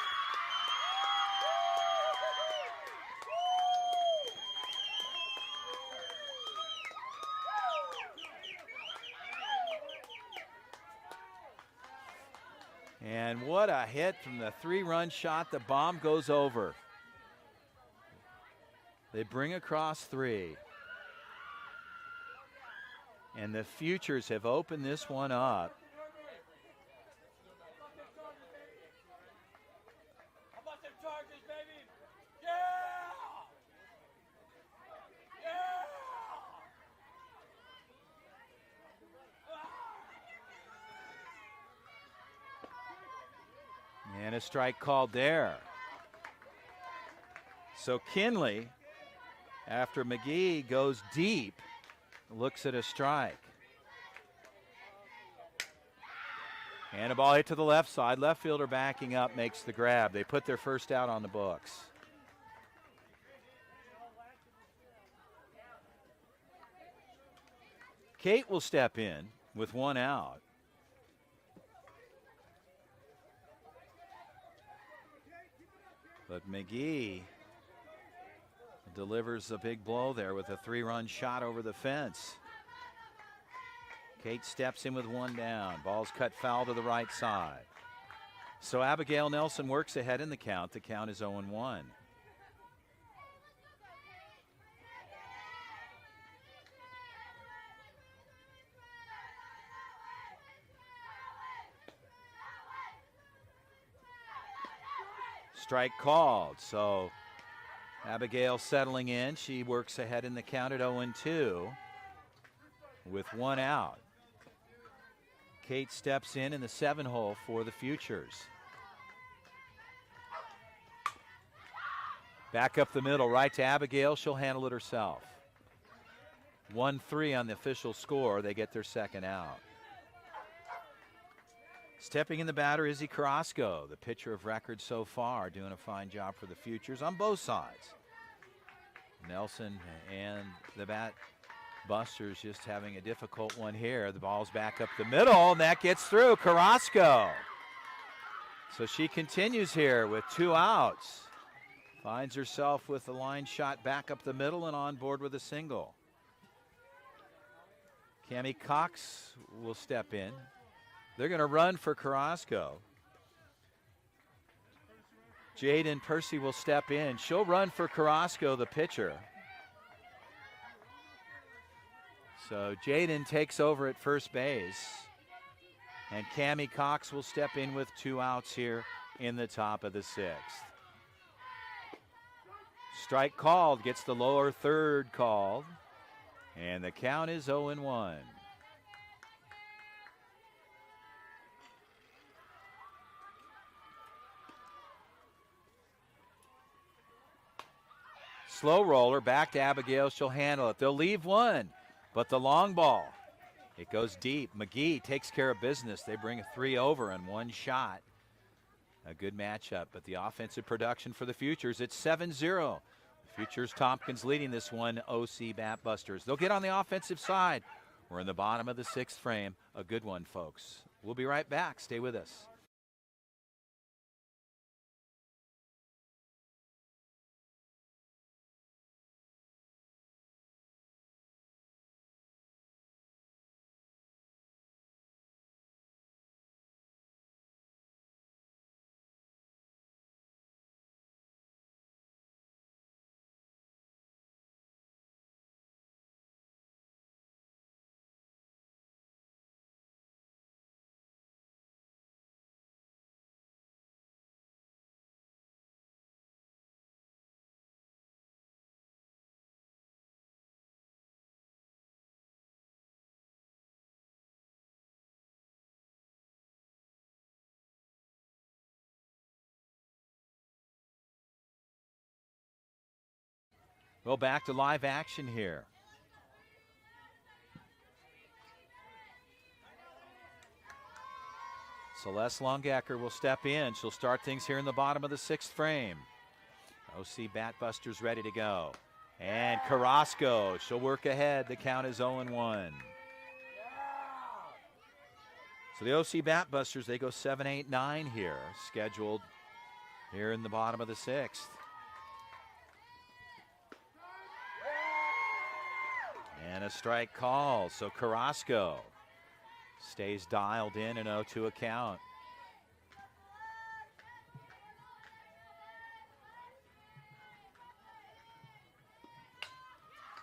And what a hit from the 3-run shot. The bomb goes over. They bring across 3. And the Futures have opened this one up. And a strike called there. So Kinley, after McGee goes deep, looks at a strike. And a ball hit to the left side. Left fielder backing up makes the grab. They put their first out on the books. Kate will step in with 1 out. But McGee delivers a big blow there with a 3-run shot over the fence. Kate steps in with 1 down. Ball's cut foul to the right side. So Abigail Nelson works ahead in the count. The count is 0-1. Strike called. So Abigail settling in. She works ahead in the count at 0-2 with 1 out. Kate steps in the 7-hole for the Futures. Back up the middle, right to Abigail. She'll handle it herself. 1-3 on the official score. They get their second out. Stepping in the batter, Izzy Carrasco, the pitcher of record so far, doing a fine job for the Futures on both sides. Nelson and the Batbusters just having a difficult one here. The ball's back up the middle, and that gets through. Carrasco. So she continues here with 2 outs. Finds herself with the line shot back up the middle and on board with a single. Cammie Cox will step in. They're going to run for Carrasco. Jaden Percy will step in. She'll run for Carrasco, the pitcher. So Jaden takes over at first base. And Cammie Cox will step in with 2 outs here in the top of the 6th. Strike called, gets the lower third called. And the count is 0-1. Slow roller back to Abigail. She'll handle it. They'll leave 1, but the long ball, it goes deep. McGee takes care of business. They bring a 3 over in 1 shot. A good matchup, but the offensive production for the Futures, it's 7-0. Futures Thompkins leading this one, OC Batbusters. They'll get on the offensive side. We're in the bottom of the 6th frame. A good one, folks. We'll be right back. Stay with us. Well, back to live action here. Celeste Longacker will step in. She'll start things here in the bottom of the 6th frame. OC Batbusters ready to go. And Carrasco, she'll work ahead. The count is 0-1. So the OC Batbusters, they go 7, 8, 9 here, scheduled here in the bottom of the 6th. And a strike call, so Carrasco stays dialed in an 0-2 account.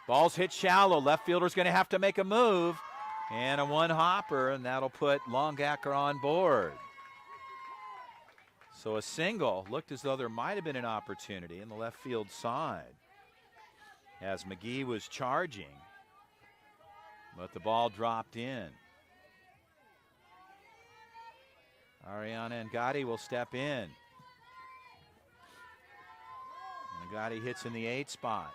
Ball's hit shallow. Left fielder's going to have to make a move. And a one-hopper, and that'll put Longacker on board. So a single. Looked as though there might have been an opportunity in the left field side as McGee was charging. But the ball dropped in. Ariana Ngati will step in. Ngati hits in the 8 spot.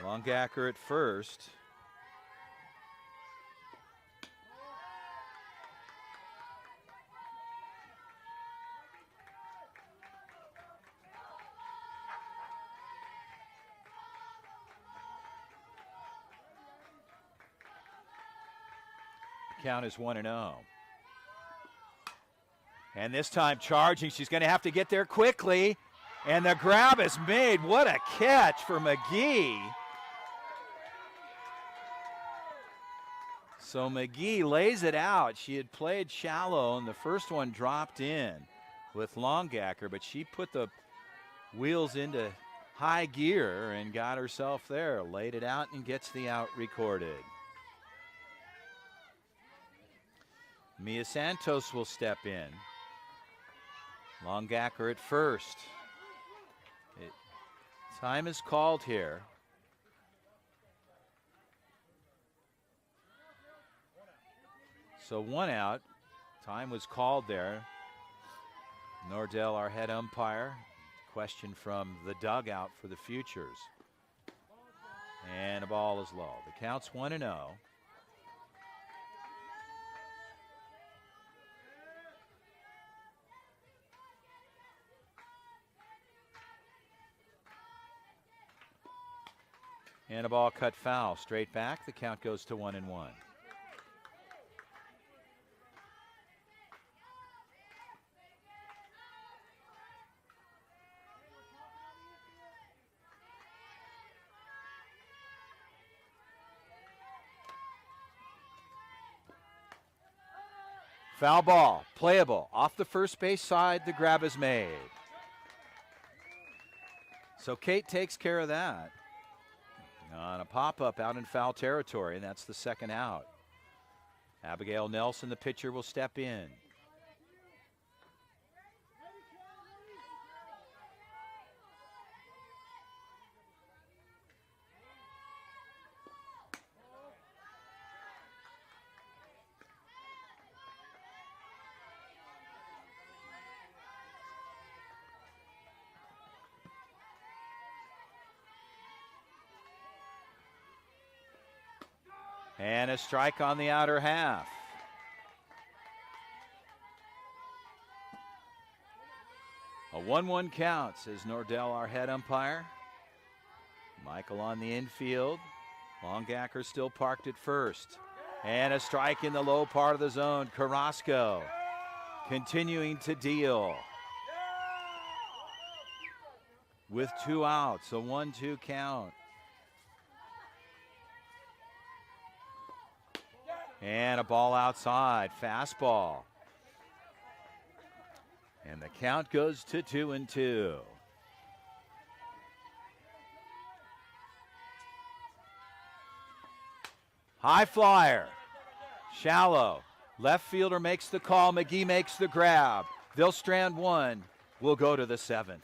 Longacker at first. Count is 1-0. And this time charging, she's going to have to get there quickly. And the grab is made. What a catch for McGee. So McGee lays it out. She had played shallow, and the first one dropped in with Longacker, but she put the wheels into high gear and got herself there. Laid it out and gets the out recorded. Mia Santos will step in. Longacker at first. Time is called here. So 1 out. Time was called there. Nordell, our head umpire. Question from the dugout for the futures. And the ball is low. The count's 1-0. And a ball cut foul. Straight back. The count goes to 1-1. Foul ball, playable. Off the first base side, the grab is made. So Kate takes care of that. On a pop-up out in foul territory, and that's the 2nd out. Abigail Nelson, the pitcher, will step in. And a strike on the outer half. A 1-1 count, says Nordell, our head umpire. Michael on the infield. Longacker still parked at first. And a strike in the low part of the zone. Carrasco continuing to deal. With 2 outs, a 1-2 count. And a ball outside, fastball. And the count goes to 2-2. High flyer, shallow. Left fielder makes the call, McGee makes the grab. They'll strand one, we'll go to the 7th.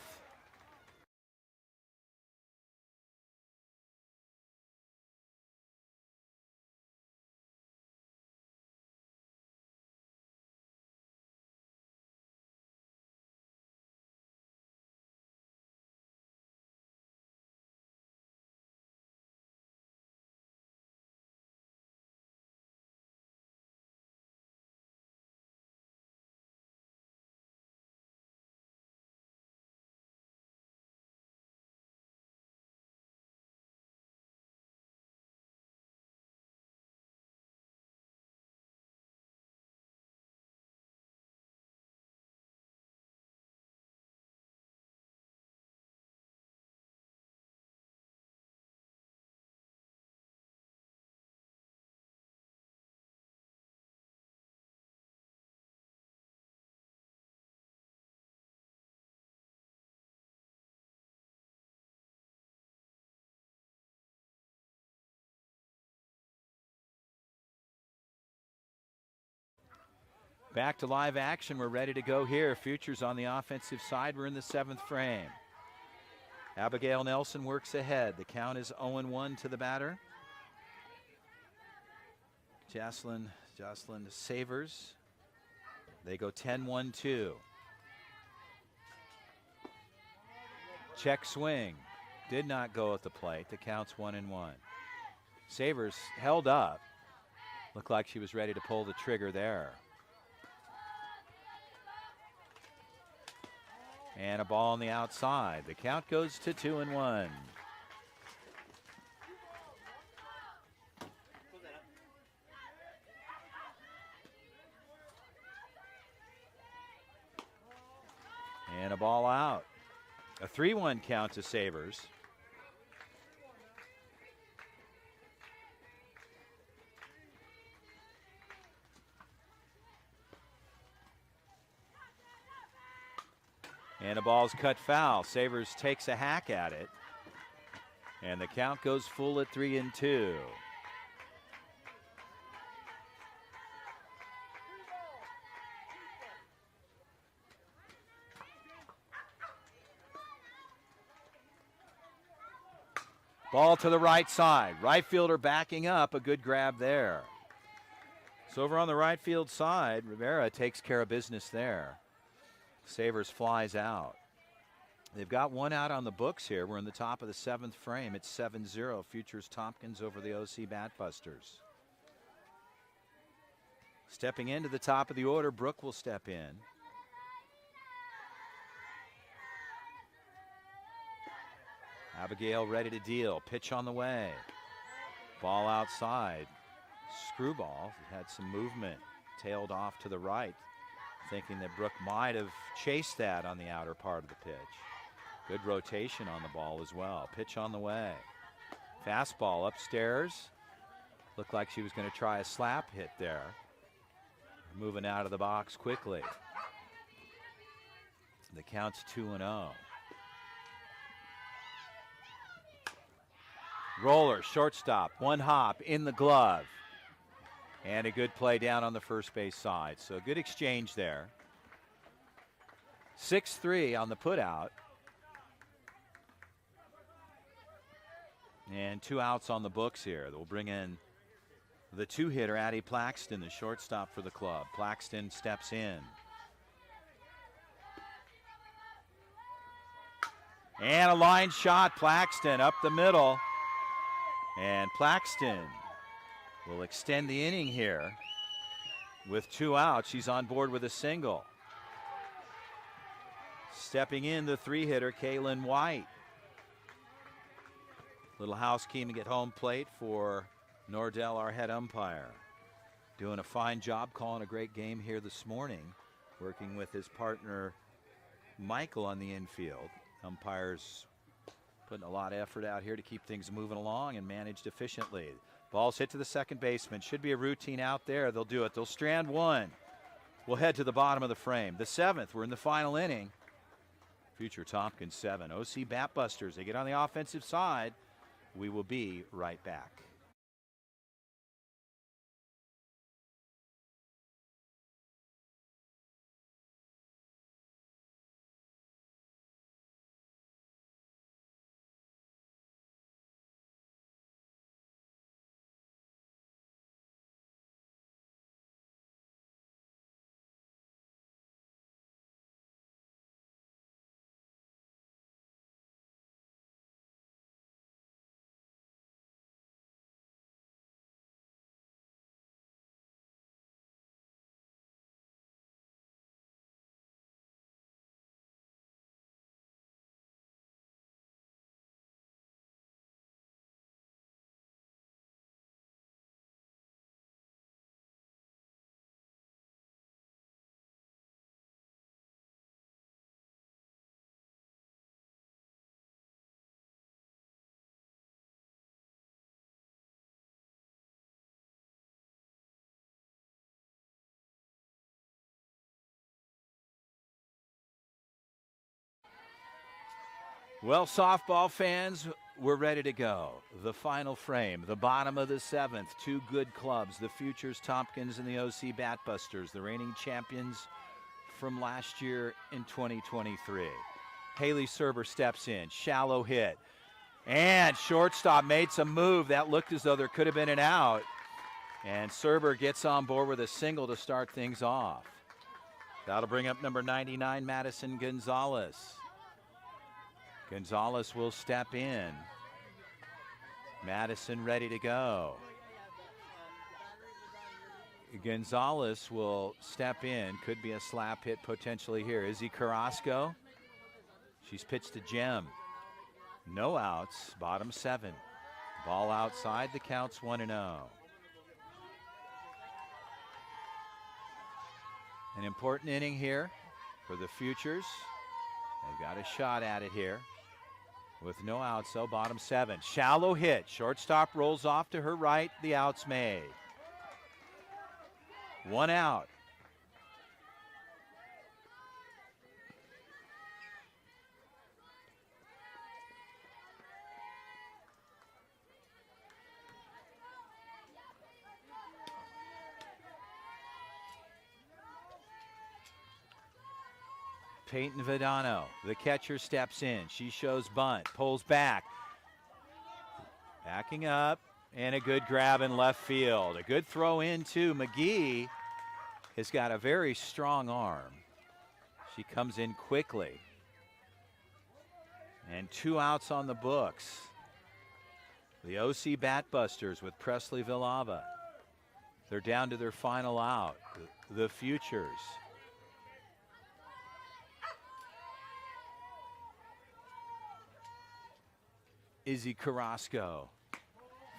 Back to live action. We're ready to go here. Futures on the offensive side. We're in the 7th frame. Abigail Nelson works ahead. The count is 0-1 to the batter. Jocelyn Savers. They go 10-1-2. Check swing. Did not go at the plate. The count's 1-1. Savers held up. Looked like she was ready to pull the trigger there. And a ball on the outside. The count goes to 2-1. And a ball out. A 3-1 count to Savers. And the ball's cut foul. Savers takes a hack at it. And the count goes full at 3-2. Ball to the right side. Right fielder backing up. A good grab there. So over on the right field side, Rivera takes care of business there. Savers flies out. They've got one out on the books here. We're in the top of the 7th frame. It's 7-0. Futures Thompkins over the OC Batbusters. Stepping into the top of the order, Brooke will step in. Abigail ready to deal. Pitch on the way. Ball outside. Screwball had some movement. Tailed off to the right. Thinking that Brooke might have chased that on the outer part of the pitch. Good rotation on the ball as well. Pitch on the way. Fastball upstairs. Looked like she was going to try a slap hit there. Moving out of the box quickly. The count's 2-0. Roller, shortstop, one hop in the glove. And a good play down on the first base side. So good exchange there. 6-3 on the putout. And 2 outs on the books here. They'll bring in the 2-hitter, Addie Plaxton, the shortstop for the club. Plaxton steps in. And a line shot, Plaxton up the middle. And Plaxton will extend the inning here with 2 outs. She's on board with a single. Stepping in, the 3-hitter, Kaylin White. Little housekeeping at home plate for Nordell, our head umpire. Doing a fine job, calling a great game here this morning. Working with his partner, Michael, on the infield. Umpires putting a lot of effort out here to keep things moving along and managed efficiently. Ball's hit to the second baseman. Should be a routine out there. They'll do it. They'll strand one. We'll head to the bottom of the frame. The 7th. We're in the final inning. Future Thompkins 7. OC Batbusters. They get on the offensive side. We will be right back. Well, softball fans, we're ready to go. The final frame, the bottom of the 7th. Two good clubs, the Futures Thompkins and the OC Batbusters, the reigning champions from last year in 2023. Haley Serber steps in, shallow hit. And shortstop made some move. That looked as though there could have been an out. And Serber gets on board with a single to start things off. That'll bring up number 99, Madison Gonzalez. Gonzalez will step in. Madison ready to go. Gonzalez will step in. Could be a slap hit potentially here. Izzy Carrasco. She's pitched to Jem. No outs. Bottom 7. Ball outside. The count's 1-0. An important inning here for the Futures. They've got a shot at it here. With no outs, so bottom 7. Shallow hit. Shortstop rolls off to her right. The out's made. 1 out. Peyton Vidano, the catcher, steps in. She shows bunt, pulls back. Backing up, and a good grab in left field. A good throw in, too. McGee has got a very strong arm. She comes in quickly. And 2 outs on the books. The OC Batbusters with Presley Villava. They're down to their final out. The Futures. Izzy Carrasco.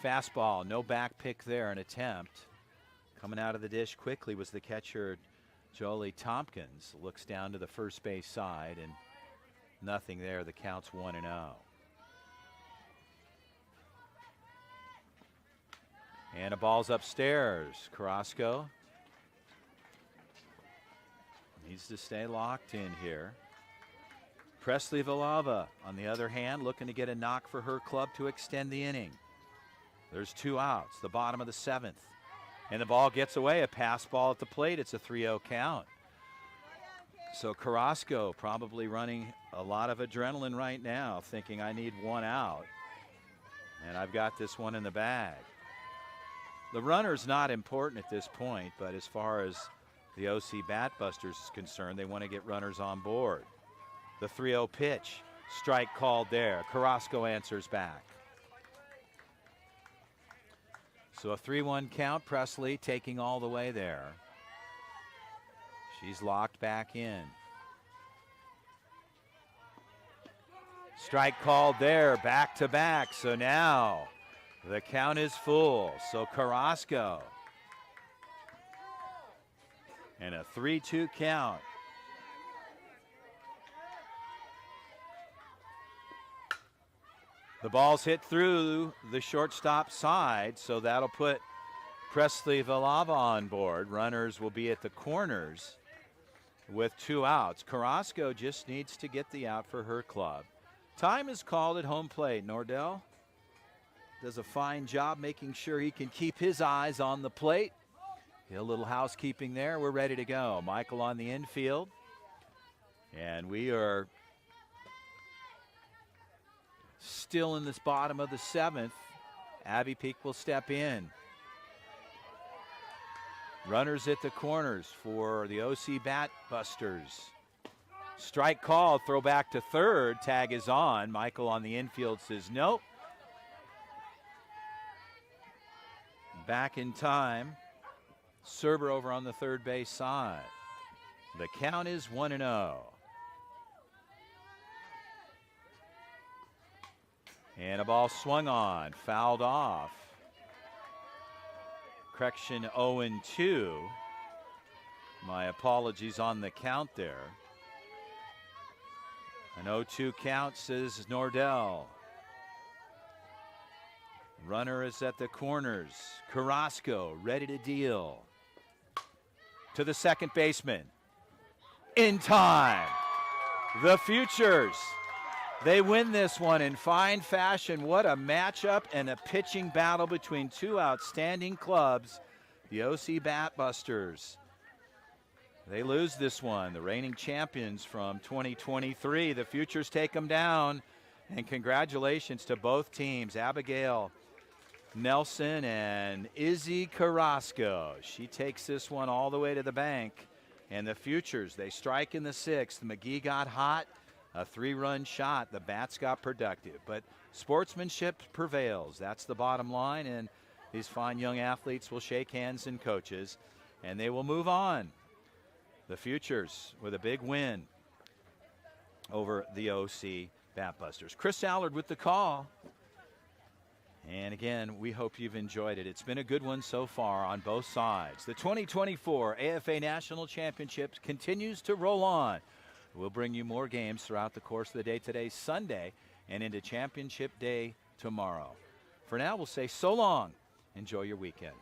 Fastball, no back pick there, an attempt. Coming out of the dish quickly was the catcher, Jolie Thompkins. Looks down to the first base side, and nothing there. The count's 1-0. And a ball's upstairs. Carrasco needs to stay locked in here. Presley Villava, on the other hand, looking to get a knock for her club to extend the inning. There's 2 outs, the bottom of the 7th. And the ball gets away, a pass ball at the plate. It's a 3-0 count. So Carrasco probably running a lot of adrenaline right now, thinking I need 1 out. And I've got this one in the bag. The runner's not important at this point, but as far as the OC Batbusters is concerned, they want to get runners on board. The 3-0 pitch. Strike called there. Carrasco answers back. So a 3-1 count. Presley taking all the way there. She's locked back in. Strike called there. Back to back. So now the count is full. So Carrasco. And a 3-2 count. The ball's hit through the shortstop side, so that'll put Presley Villava on board. Runners will be at the corners with 2 outs. Carrasco just needs to get the out for her club. Time is called at home plate. Nordell does a fine job making sure he can keep his eyes on the plate. A little housekeeping there. We're ready to go. Michael on the infield. And we are still in this bottom of the 7th. Abby Peak will step in. Runners at the corners for the OC Batbusters. Strike called, throw back to third. Tag is on. Michael on the infield says nope. Back in time. Serber over on the third base side. The count is 1-0. And a ball swung on, fouled off. Correction 0-2. My apologies on the count there. An 0-2 count, says Nordell. Runner is at the corners. Carrasco ready to deal. To the second baseman. In time. The Futures They win this one in fine fashion. What a matchup and a pitching battle between two outstanding clubs, the OC Batbusters. They lose this one. The reigning champions from 2023. The Futures take them down. And congratulations to both teams, Abigail Nelson and Izzy Carrasco. She takes this one all the way to the bank. And the Futures, they strike in the sixth. McGee got hot. A 3-run shot. The Bats got productive. But sportsmanship prevails. That's the bottom line. And these fine young athletes will shake hands and coaches. And they will move on. The Futures with a big win over the OC Batbusters. Chris Allard with the call. And again, we hope you've enjoyed it. It's been a good one so far on both sides. The 2024 AFA National Championships continues to roll on. We'll bring you more games throughout the course of the day. Today's Sunday and into Championship Day tomorrow. For now, we'll say so long. Enjoy your weekend.